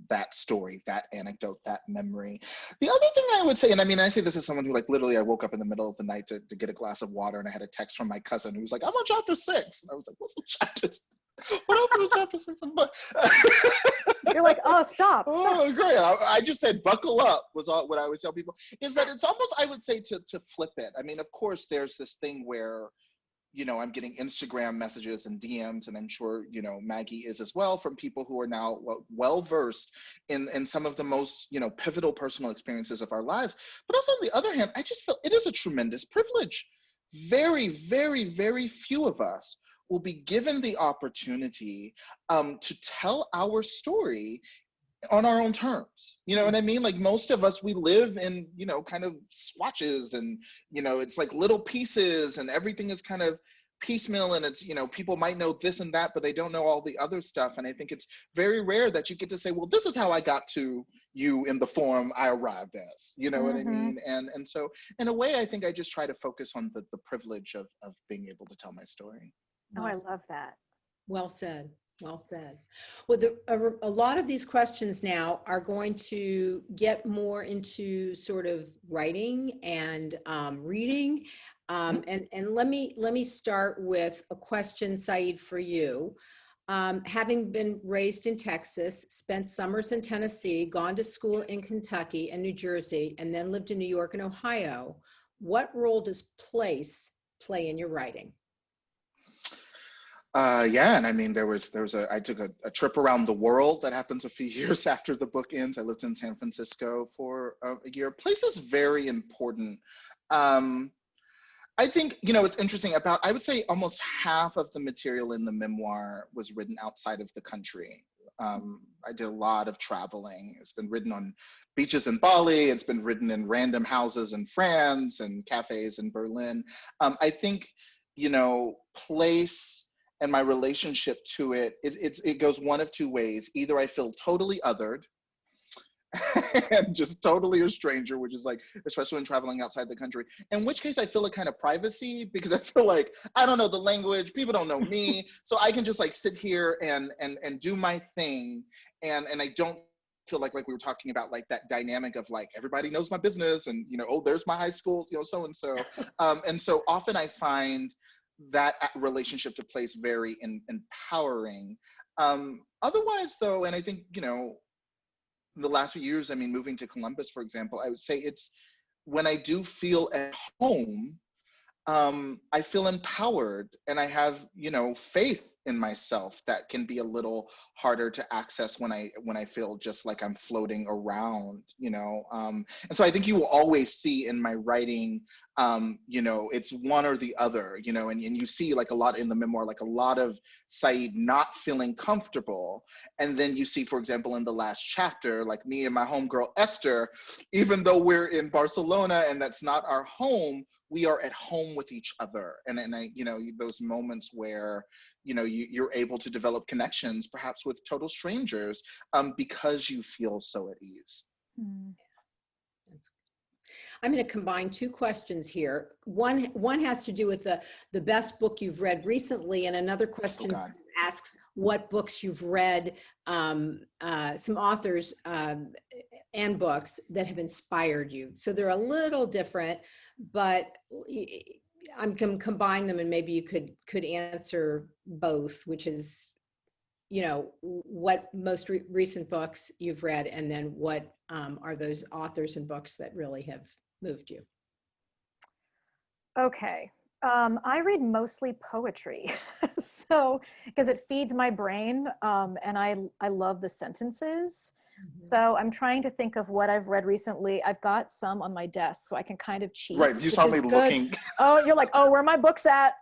that story, that anecdote, that memory. The other thing I would say, and I mean, I say this as someone who, like, literally I woke up in the middle of the night to get a glass of water, and I had a text from my cousin who was like, I'm on chapter 6. And I was like, what's the chapter? What happens in chapter 6 of the book? You're like, oh, stop. Oh, great. I just said, buckle up was all what I would tell people, is that it's almost, I would say, to flip it. I mean, of course, there's this thing where, I'm getting Instagram messages and DMs, and I'm sure, Maggie is as well, from people who are now well-versed in some of the most, pivotal personal experiences of our lives. But also, on the other hand, I just feel it is a tremendous privilege. Very, very, very few of us will be given the opportunity to tell our story on our own terms. You know what I mean? Like, most of us, we live in, kind of swatches, and, it's like little pieces, and everything is kind of piecemeal, and it's, people might know this and that, but they don't know all the other stuff. And I think it's very rare that you get to say, well, this is how I got to you in the form I arrived as, you know what I mean? And so in a way, I think I just try to focus on the privilege of being able to tell my story. Oh, I love that. Well said. Well said. Well, a lot of these questions now are going to get more into sort of writing and reading. And let me start with a question, Saeed, for you. Having been raised in Texas, spent summers in Tennessee, gone to school in Kentucky and New Jersey, and then lived in New York and Ohio, what role does place play in your writing? Yeah, and I mean, I took a trip around the world that happens a few years after the book ends. I lived in San Francisco for a year. Place is very important. I think, it's interesting, I would say almost half of the material in the memoir was written outside of the country. I did a lot of traveling. It's been written on beaches in Bali. It's been written in random houses in France and cafes in Berlin. I think, place and my relationship to it goes one of two ways. Either I feel totally othered and just totally a stranger, which is like, especially when traveling outside the country, in which case I feel a kind of privacy, because I feel like I don't know the language, people don't know me, so I can just like sit here and do my thing, and I don't feel like we were talking about, like, that dynamic of like everybody knows my business, and oh, there's my high school, so and so. And so often I find that relationship to place very empowering. Otherwise, though, and I think, the last few years, I mean, moving to Columbus, for example, I would say it's when I do feel at home, I feel empowered, and I have, faith in myself that can be a little harder to access when I feel just like I'm floating around, and so I think you will always see in my writing, it's one or the other, and you see, like, a lot in the memoir, like a lot of Saeed not feeling comfortable. And then you see, for example, in the last chapter, like me and my homegirl Esther, even though we're in Barcelona and that's not our home, we are at home with each other. And I, those moments where, you're able to develop connections, perhaps with total strangers, because you feel so at ease. I'm going to combine two questions here. One has to do with the best book you've read recently, and another question asks what books you've read, some authors and books that have inspired you. So they're a little different, but I'm going to combine them, and maybe you could answer both, which is, what most recent books you've read, and then what are those authors and books that really have moved you? Okay. I read mostly poetry, so because it feeds my brain, and I love the sentences. So I'm trying to think of what I've read recently. I've got some on my desk, so I can kind of cheat. Right, you which saw is me good. looking. Oh, you're like, oh, where are my books at?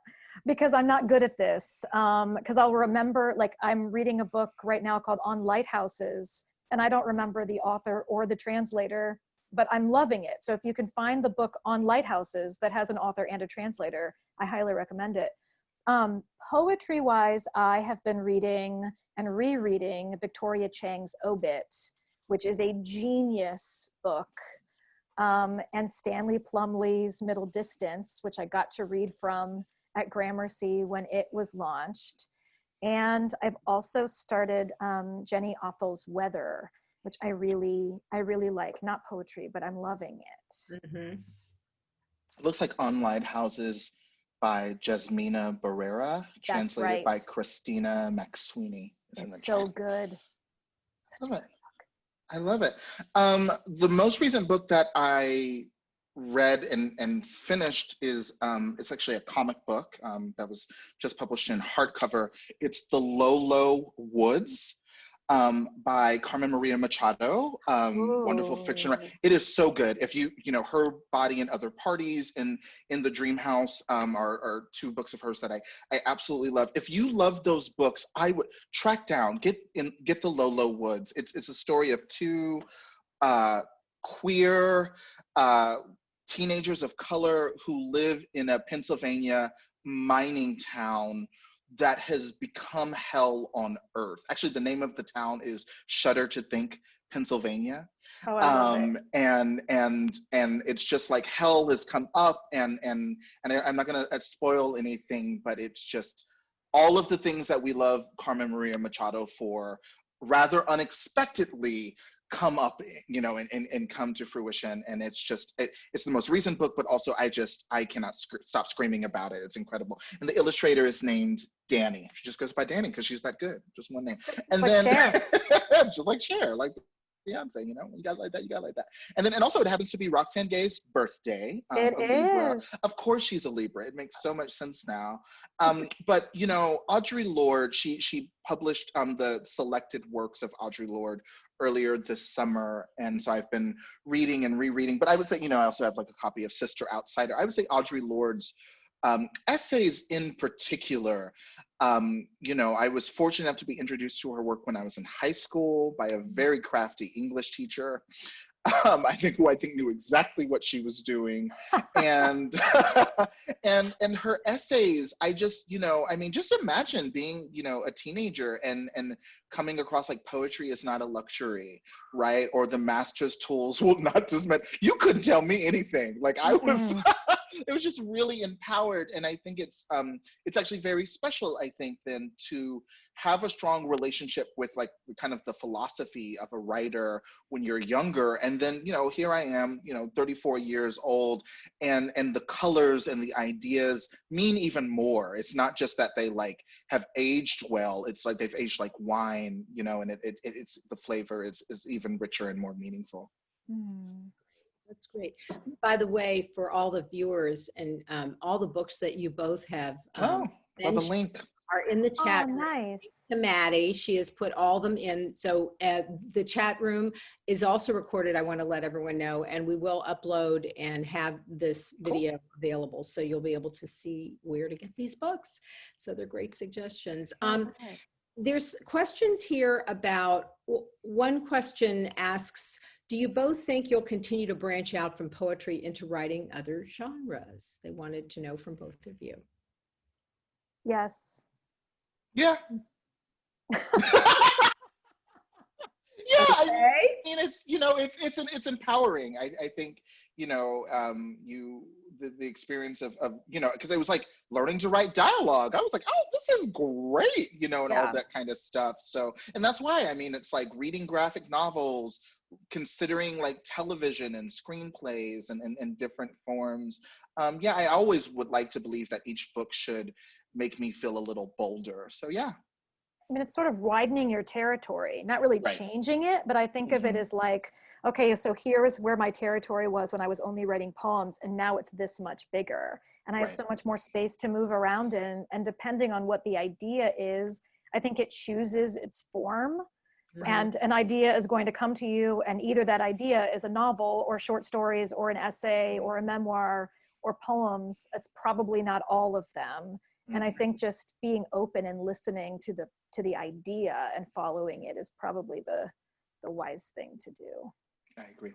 Because I'm not good at this. Because I'll remember, like, I'm reading a book right now called On Lighthouses, and I don't remember the author or the translator, but I'm loving it. So if you can find the book On Lighthouses that has an author and a translator, I highly recommend it. Poetry-wise, I have been reading and rereading Victoria Chang's Obit, which is a genius book, and Stanley Plumley's Middle Distance, which I got to read from at Gramercy when it was launched. And I've also started Jenny Offel's Weather, which I really like. Not poetry, but I'm loving it. Mhm. It looks like On Lighthouses by Jasmina Barrera, That's translated by right. Christina McSweeney. Is in the It's so chat. good. Such a Love it. I love it. The most recent book that I read and finished is it's actually a comic book that was just published in hardcover. It's The Low Woods by Carmen Maria Machado. Wonderful fiction. Ooh. It is so good. If you know, Her Body and Other Parties and In the Dream House are two books of hers that I absolutely love. If you love those books, I would track down, get The Low Woods. It's a story of two queer teenagers of color who live in a Pennsylvania mining town that has become hell on earth. Actually, the name of the town is Shudder to Think, Pennsylvania. Oh, I love it. And it's just like hell has come up, and I'm not gonna spoil anything, but it's just all of the things that we love Carmen Maria Machado for rather unexpectedly come up, you know, and come to fruition. And it's just, it's the most recent book, but also I cannot stop screaming about it. It's incredible. And the illustrator is named Danny. She just goes by Danny because she's that good. Just one name. And like then, Cher. just like Cher, like Beyonce, you know, you got like that, you got like that. And then, and also it happens to be Roxane Gay's birthday, It a Libra. is. Of course she's a Libra. It makes so much sense now. But you know, Audre Lorde, she published the selected works of Audre Lorde earlier this summer, and so I've been reading and rereading. But I would say, you know, I also have like a copy of Sister Outsider. I would say Audre Lorde's essays in particular, you know, I was fortunate enough to be introduced to her work when I was in high school by a very crafty English teacher. I think knew exactly what she was doing, and and her essays. I just, you know, I mean, just imagine being, you know, a teenager and coming across like poetry is not a luxury, right? Or the master's tools will not dismiss. You couldn't tell me anything. Like I was, it was just really empowered, and I think it's actually very special. I think then to have a strong relationship with like kind of the philosophy of a writer when you're younger, and then, you know, here I am, you know, 34 years old, and the colors and the ideas mean even more. It's not just that they like have aged well, it's like they've aged like wine, you know, and it's the flavor is even richer and more meaningful. That's great. By the way, for all the viewers and all the books that you both have Well, the link are in the chat. Oh, nice. To Maddie, she has put all them in. So the chat room is also recorded. I want to let everyone know, and we will upload and have this video available, so you'll be able to see where to get these books. So they're great suggestions. There's questions here about, one question asks, do you both think you'll continue to branch out from poetry into writing other genres? They wanted to know from both of you. Yes. Yeah. Yeah, Okay. I mean, it's, you know, it's empowering. I think, you know, the experience of you know, because it was like learning to write dialogue. I was like, oh, this is great, you know, and all that kind of stuff. So, and that's why, I mean, it's like reading graphic novels, considering like television and screenplays and different forms. Yeah, I always would like to believe that each book should make me feel a little bolder. So yeah. I mean, it's sort of widening your territory, not really changing it, but I think of it as like, okay, so here is where my territory was when I was only writing poems, and now it's this much bigger. And I have so much more space to move around in. And depending on what the idea is, I think it chooses its form. And an idea is going to come to you, and either that idea is a novel or short stories or an essay or a memoir or poems. It's probably not all of them. And I think just being open and listening to the idea and following it is probably the wise thing to do. I agree.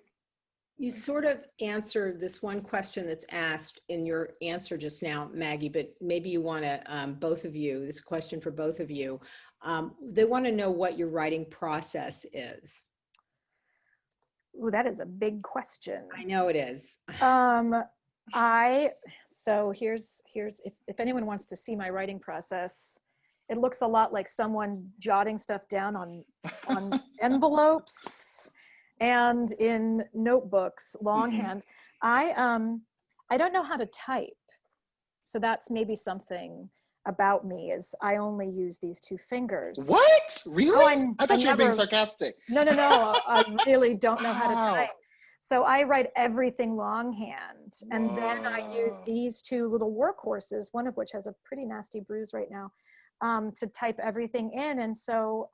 You sort of answered this one question that's asked in your answer just now, Maggie, but maybe you want to, both of you, this question for both of you. They want to know what your writing process is. Ooh, that is a big question. I know it is. So here's if anyone wants to see my writing process, it looks a lot like someone jotting stuff down on envelopes and in notebooks, longhand. I don't know how to type. So that's maybe something about me, is I only use these two fingers. What? Really? Oh, I thought you were being sarcastic. No. I really don't know how to Wow. type. So I write everything longhand. And then I use these two little workhorses, one of which has a pretty nasty bruise right now, to type everything in. And so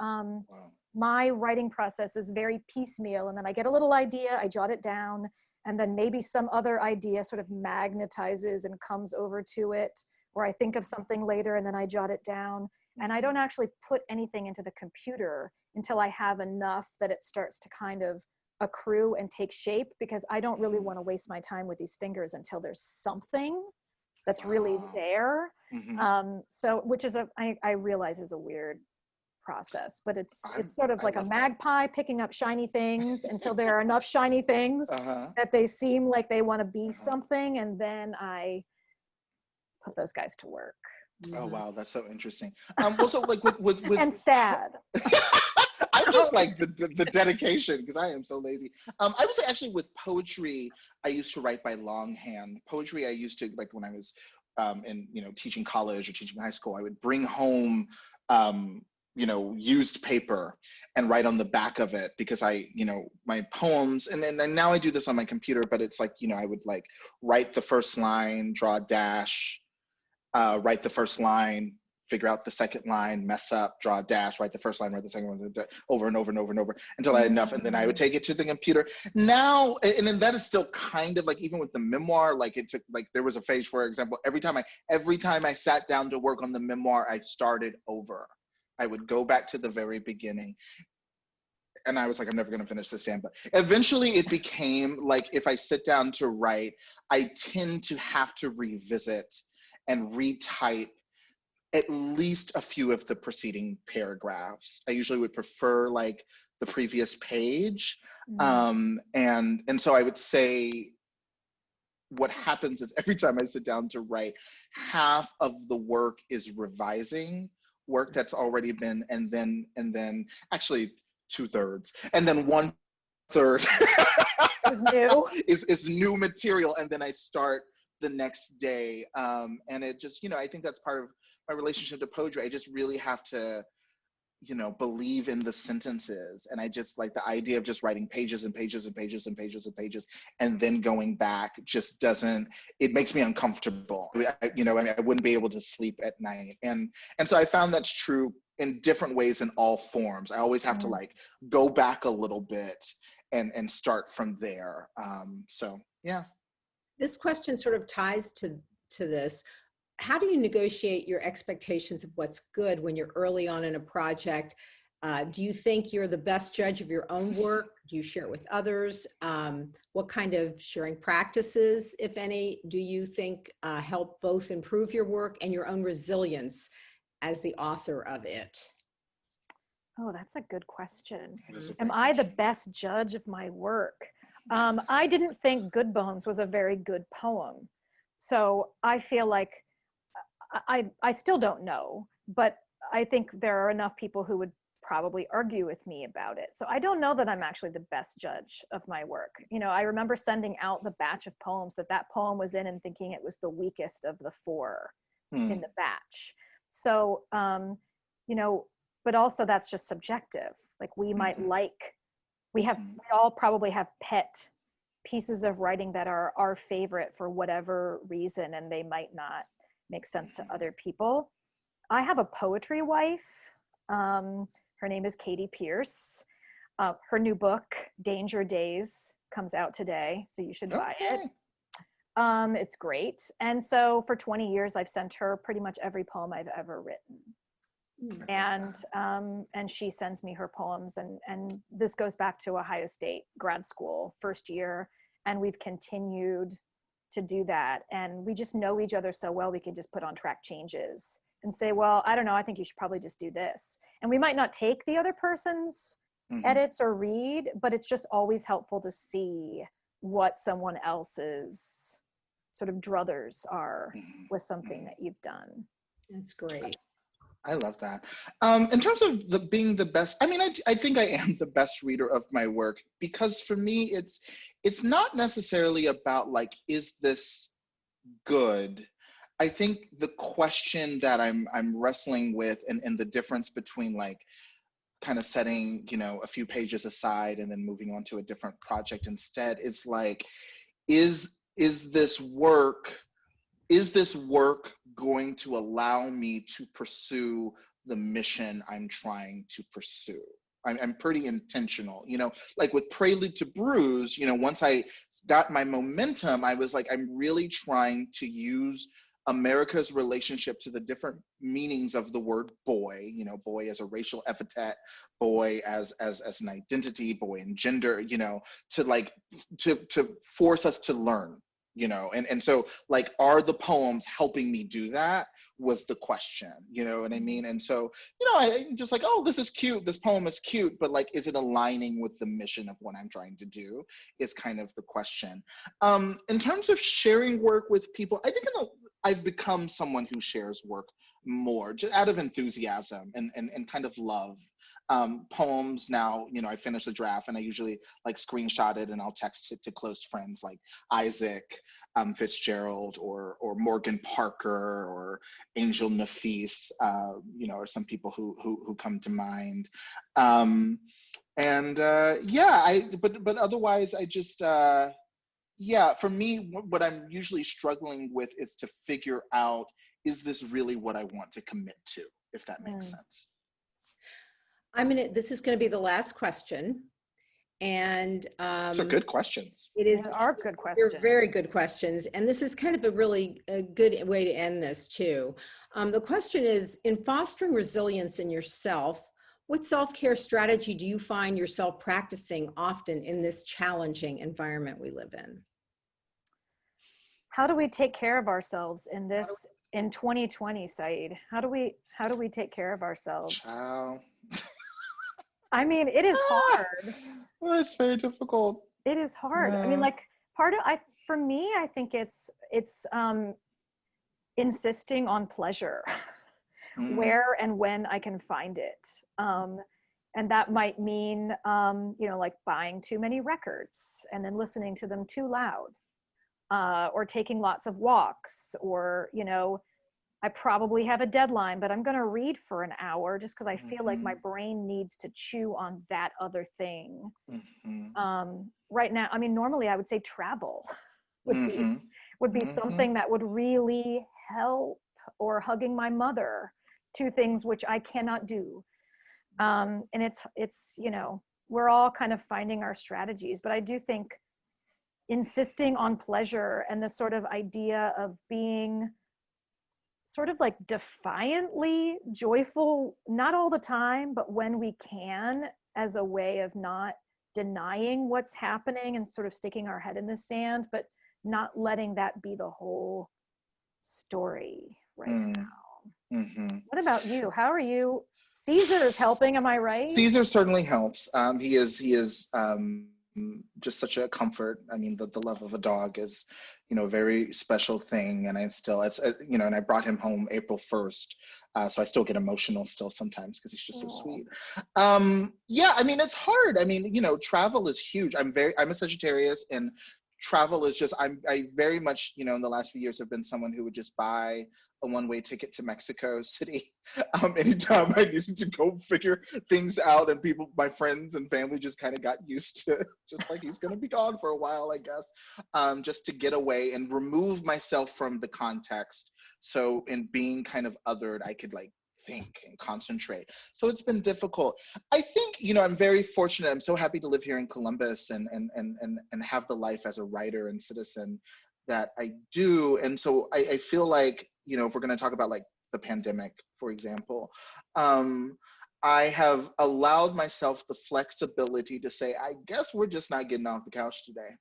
my writing process is very piecemeal. And then I get a little idea, I jot it down, and then maybe some other idea sort of magnetizes and comes over to it, or I think of something later and then I jot it down. And I don't actually put anything into the computer until I have enough that it starts to kind of accrue and take shape, because I don't really want to waste my time with these fingers until there's something that's really there. So, which is I realize is a weird process, but it's sort of like a magpie picking up shiny things until there are enough shiny things that they seem like they want to be something, and then I put those guys to work. Oh wow, that's so interesting. Well, so like with and sad. I just like the dedication, because I am so lazy. I would say actually with poetry, I used to write by longhand. Poetry, I used to, like when I was in teaching college or teaching high school, I would bring home used paper and write on the back of it, because my poems, and now I do this on my computer, but it's like, I would like write the first line, draw a dash, write the first line, figure out the second line, mess up, draw a dash, write the first line, write the second one, over and over and over and over until I had enough. And then I would take it to the computer. Now, and then that is still kind of like, even with the memoir, like it took, like there was a phase, for example, every time I sat down to work on the memoir, I started over. I would go back to the very beginning. And I was like, I'm never going to finish this, Sam. But eventually it became like, if I sit down to write, I tend to have to revisit and retype at least a few of the preceding paragraphs. I usually would prefer like the previous page. And so I would say what happens is every time I sit down to write, half of the work is revising work that's already been, and then actually 2/3, and then 1/3 is new material, and then I start the next day. And it just, I think that's part of my relationship to poetry. I just really have to, believe in the sentences. And I just like the idea of just writing pages and pages and pages and pages and pages and then going back just doesn't, it makes me uncomfortable. I wouldn't be able to sleep at night. And so I found that's true in different ways in all forms. I always have to like go back a little bit and start from there. So yeah. This question sort of ties to this. How do you negotiate your expectations of what's good when you're early on in a project? Do you think you're the best judge of your own work? Do you share it with others? What kind of sharing practices, if any, do you think help both improve your work and your own resilience as the author of it? Oh, that's a good question. Am I the best judge of my work? I didn't think Good Bones was a very good poem. So I feel like I still don't know, but I think there are enough people who would probably argue with me about it. So I don't know that I'm actually the best judge of my work. I remember sending out the batch of poems that poem was in and thinking it was the weakest of the 4 in the batch. So, but also that's just subjective. Like we might we all probably have pet pieces of writing that are our favorite for whatever reason, and they might not make sense to other people. I have a poetry wife Her name is Katie Pierce. Her new book, Danger Days, comes out today, so you should buy it. It's great. And so for 20 years, I've sent her pretty much every poem I've ever written. And she sends me her poems, and this goes back to Ohio State grad school, first year, and we've continued to do that. And we just know each other so well, we can just put on track changes and say, well, I don't know, I think you should probably just do this. And we might not take the other person's edits or read, but it's just always helpful to see what someone else's sort of druthers are with something that you've done. That's great. I love that. In terms of being the best, I mean, I think I am the best reader of my work, because for me, it's not necessarily about like, is this good? I think the question that I'm wrestling with, and the difference between like kind of setting, you know, a few pages aside and then moving on to a different project instead, is like, is this work going to allow me to pursue the mission I'm trying to pursue? I'm pretty intentional, you know, like with Prelude to Bruise, you know, once I got my momentum, I was like, I'm really trying to use America's relationship to the different meanings of the word boy, you know, boy as a racial epithet, boy as an identity, boy and gender, you know, to force us to learn, you know, and so like, are the poems helping me do that, was the question, you know what I mean? And so, you know, I'm just like, oh, this is cute, this poem is cute, but like, is it aligning with the mission of what I'm trying to do, is kind of the question. In terms of sharing work with people, I think I've become someone who shares work more just out of enthusiasm and kind of love. Poems now, you know, I finish a draft and I usually like screenshot it and I'll text it to close friends like Isaac Fitzgerald or Morgan Parker or Angel Nafis, you know, or some people who come to mind. Yeah, but otherwise I just, yeah, for me, what I'm usually struggling with is to figure out, is this really what I want to commit to, if that makes sense. This is going to be the last question. And These are good questions. They are good questions. They're very good questions. And this is kind of a good way to end this too. The question is, in fostering resilience in yourself, what self-care strategy do you find yourself practicing often in this challenging environment we live in? How do we take care of ourselves in 2020, Saeed? How do we take care of ourselves? I mean, it is hard. Well, it's very difficult. It is hard. I mean, like for me, I think it's insisting on pleasure, where and when I can find it. And that might mean, you know, like buying too many records and then listening to them too loud, or taking lots of walks, or, you know, I probably have a deadline, but I'm going to read for an hour just because I feel like my brain needs to chew on that other thing. Right now, I mean, normally I would say travel would be something that would really help, or hugging my mother, two things which I cannot do. And it's, you know, we're all kind of finding our strategies, but I do think insisting on pleasure and the sort of idea of being sort of like defiantly joyful, not all the time, but when we can, as a way of not denying what's happening and sort of sticking our head in the sand, but not letting that be the whole story right now. What about you? How are you? Caesar is helping, am I right? Caesar certainly helps. He is just such a comfort. I mean, the love of a dog is, you know, a very special thing. And you know, and I brought him home April 1st. So I still get emotional still sometimes because he's just so sweet. Yeah, I mean, it's hard. I mean, you know, travel is huge. I'm a Sagittarius, and travel is just, I very much, you know, in the last few years have been someone who would just buy a one-way ticket to Mexico City anytime I needed to go figure things out, and my friends and family just kind of got used to just like, he's going to be gone for a while, I guess, just to get away and remove myself from the context. So in being kind of othered, I could like think and concentrate. So it's been difficult. I think, I'm very fortunate. I'm so happy to live here in Columbus and have the life as a writer and citizen that I do. And so I feel like, if we're going to talk about like the pandemic, for example, I have allowed myself the flexibility to say, I guess we're just not getting off the couch today.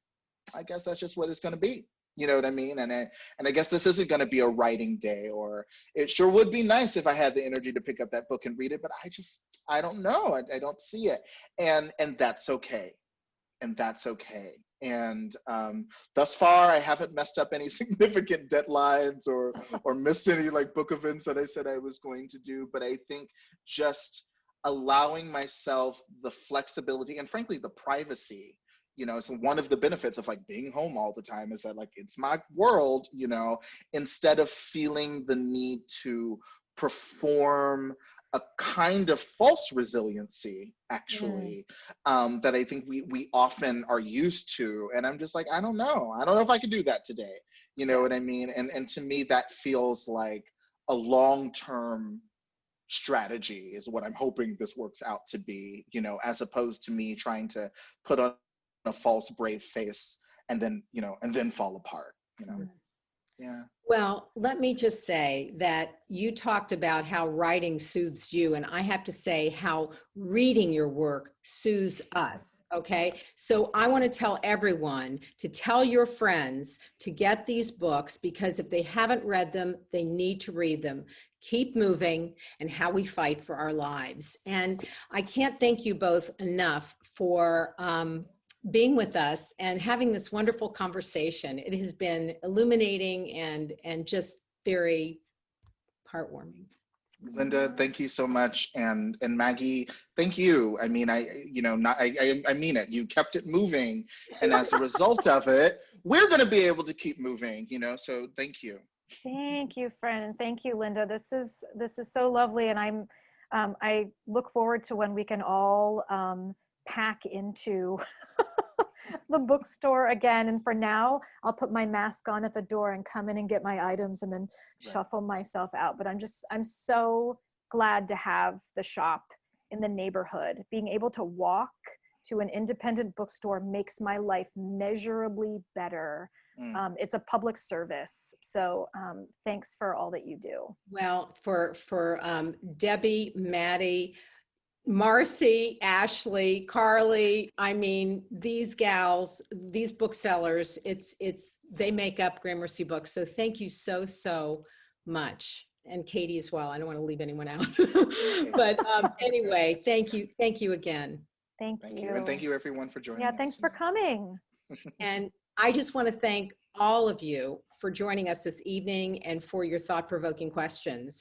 I guess that's just what it's going to be. You know what I mean? And I guess this isn't going to be a writing day, or it sure would be nice if I had the energy to pick up that book and read it, but I don't know. I don't see it. And that's okay. And that's okay. And thus far, I haven't messed up any significant deadlines or missed any like book events that I said I was going to do. But I think just allowing myself the flexibility and frankly, the privacy, so one of the benefits of like being home all the time is that like, it's my world, instead of feeling the need to perform a kind of false resiliency, actually, that I think we often are used to. And I'm just like, I don't know if I could do that today. You know what I mean? And to me, that feels like a long-term strategy is what I'm hoping this works out to be, as opposed to me trying to put on a false brave face and then fall apart, Yeah. Well, let me just say that you talked about how writing soothes you, and I have to say how reading your work soothes us, okay? So I want to tell everyone to tell your friends to get these books, because if they haven't read them, they need to read them. Keep Moving and How We Fight for Our Lives. And I can't thank you both enough for being with us and having this wonderful conversation. It has been illuminating and just very heartwarming. Linda, thank you so much, and Maggie, thank you. I mean, I mean it. You kept it moving, and as a result of it, we're going to be able to keep moving. So thank you. Thank you, friend, and thank you, Linda. This is so lovely, and I look forward to when we can all pack into the bookstore again. And for now, I'll put my mask on at the door and come in and get my items and then shuffle myself out. But I'm so glad to have the shop in the neighborhood. Being able to walk to an independent bookstore makes my life measurably better. It's a public service. So thanks for all that you do. Well, for Debbie, Maddie, Marcy, Ashley, Carly, I mean, these gals, these booksellers, they make up Gramercy Books. So thank you so much. And Katie as well. I don't want to leave anyone out. But anyway, thank you again. Thank you. And thank you everyone for joining us. Yeah, thanks for coming. And I just want to thank all of you for joining us this evening and for your thought-provoking questions.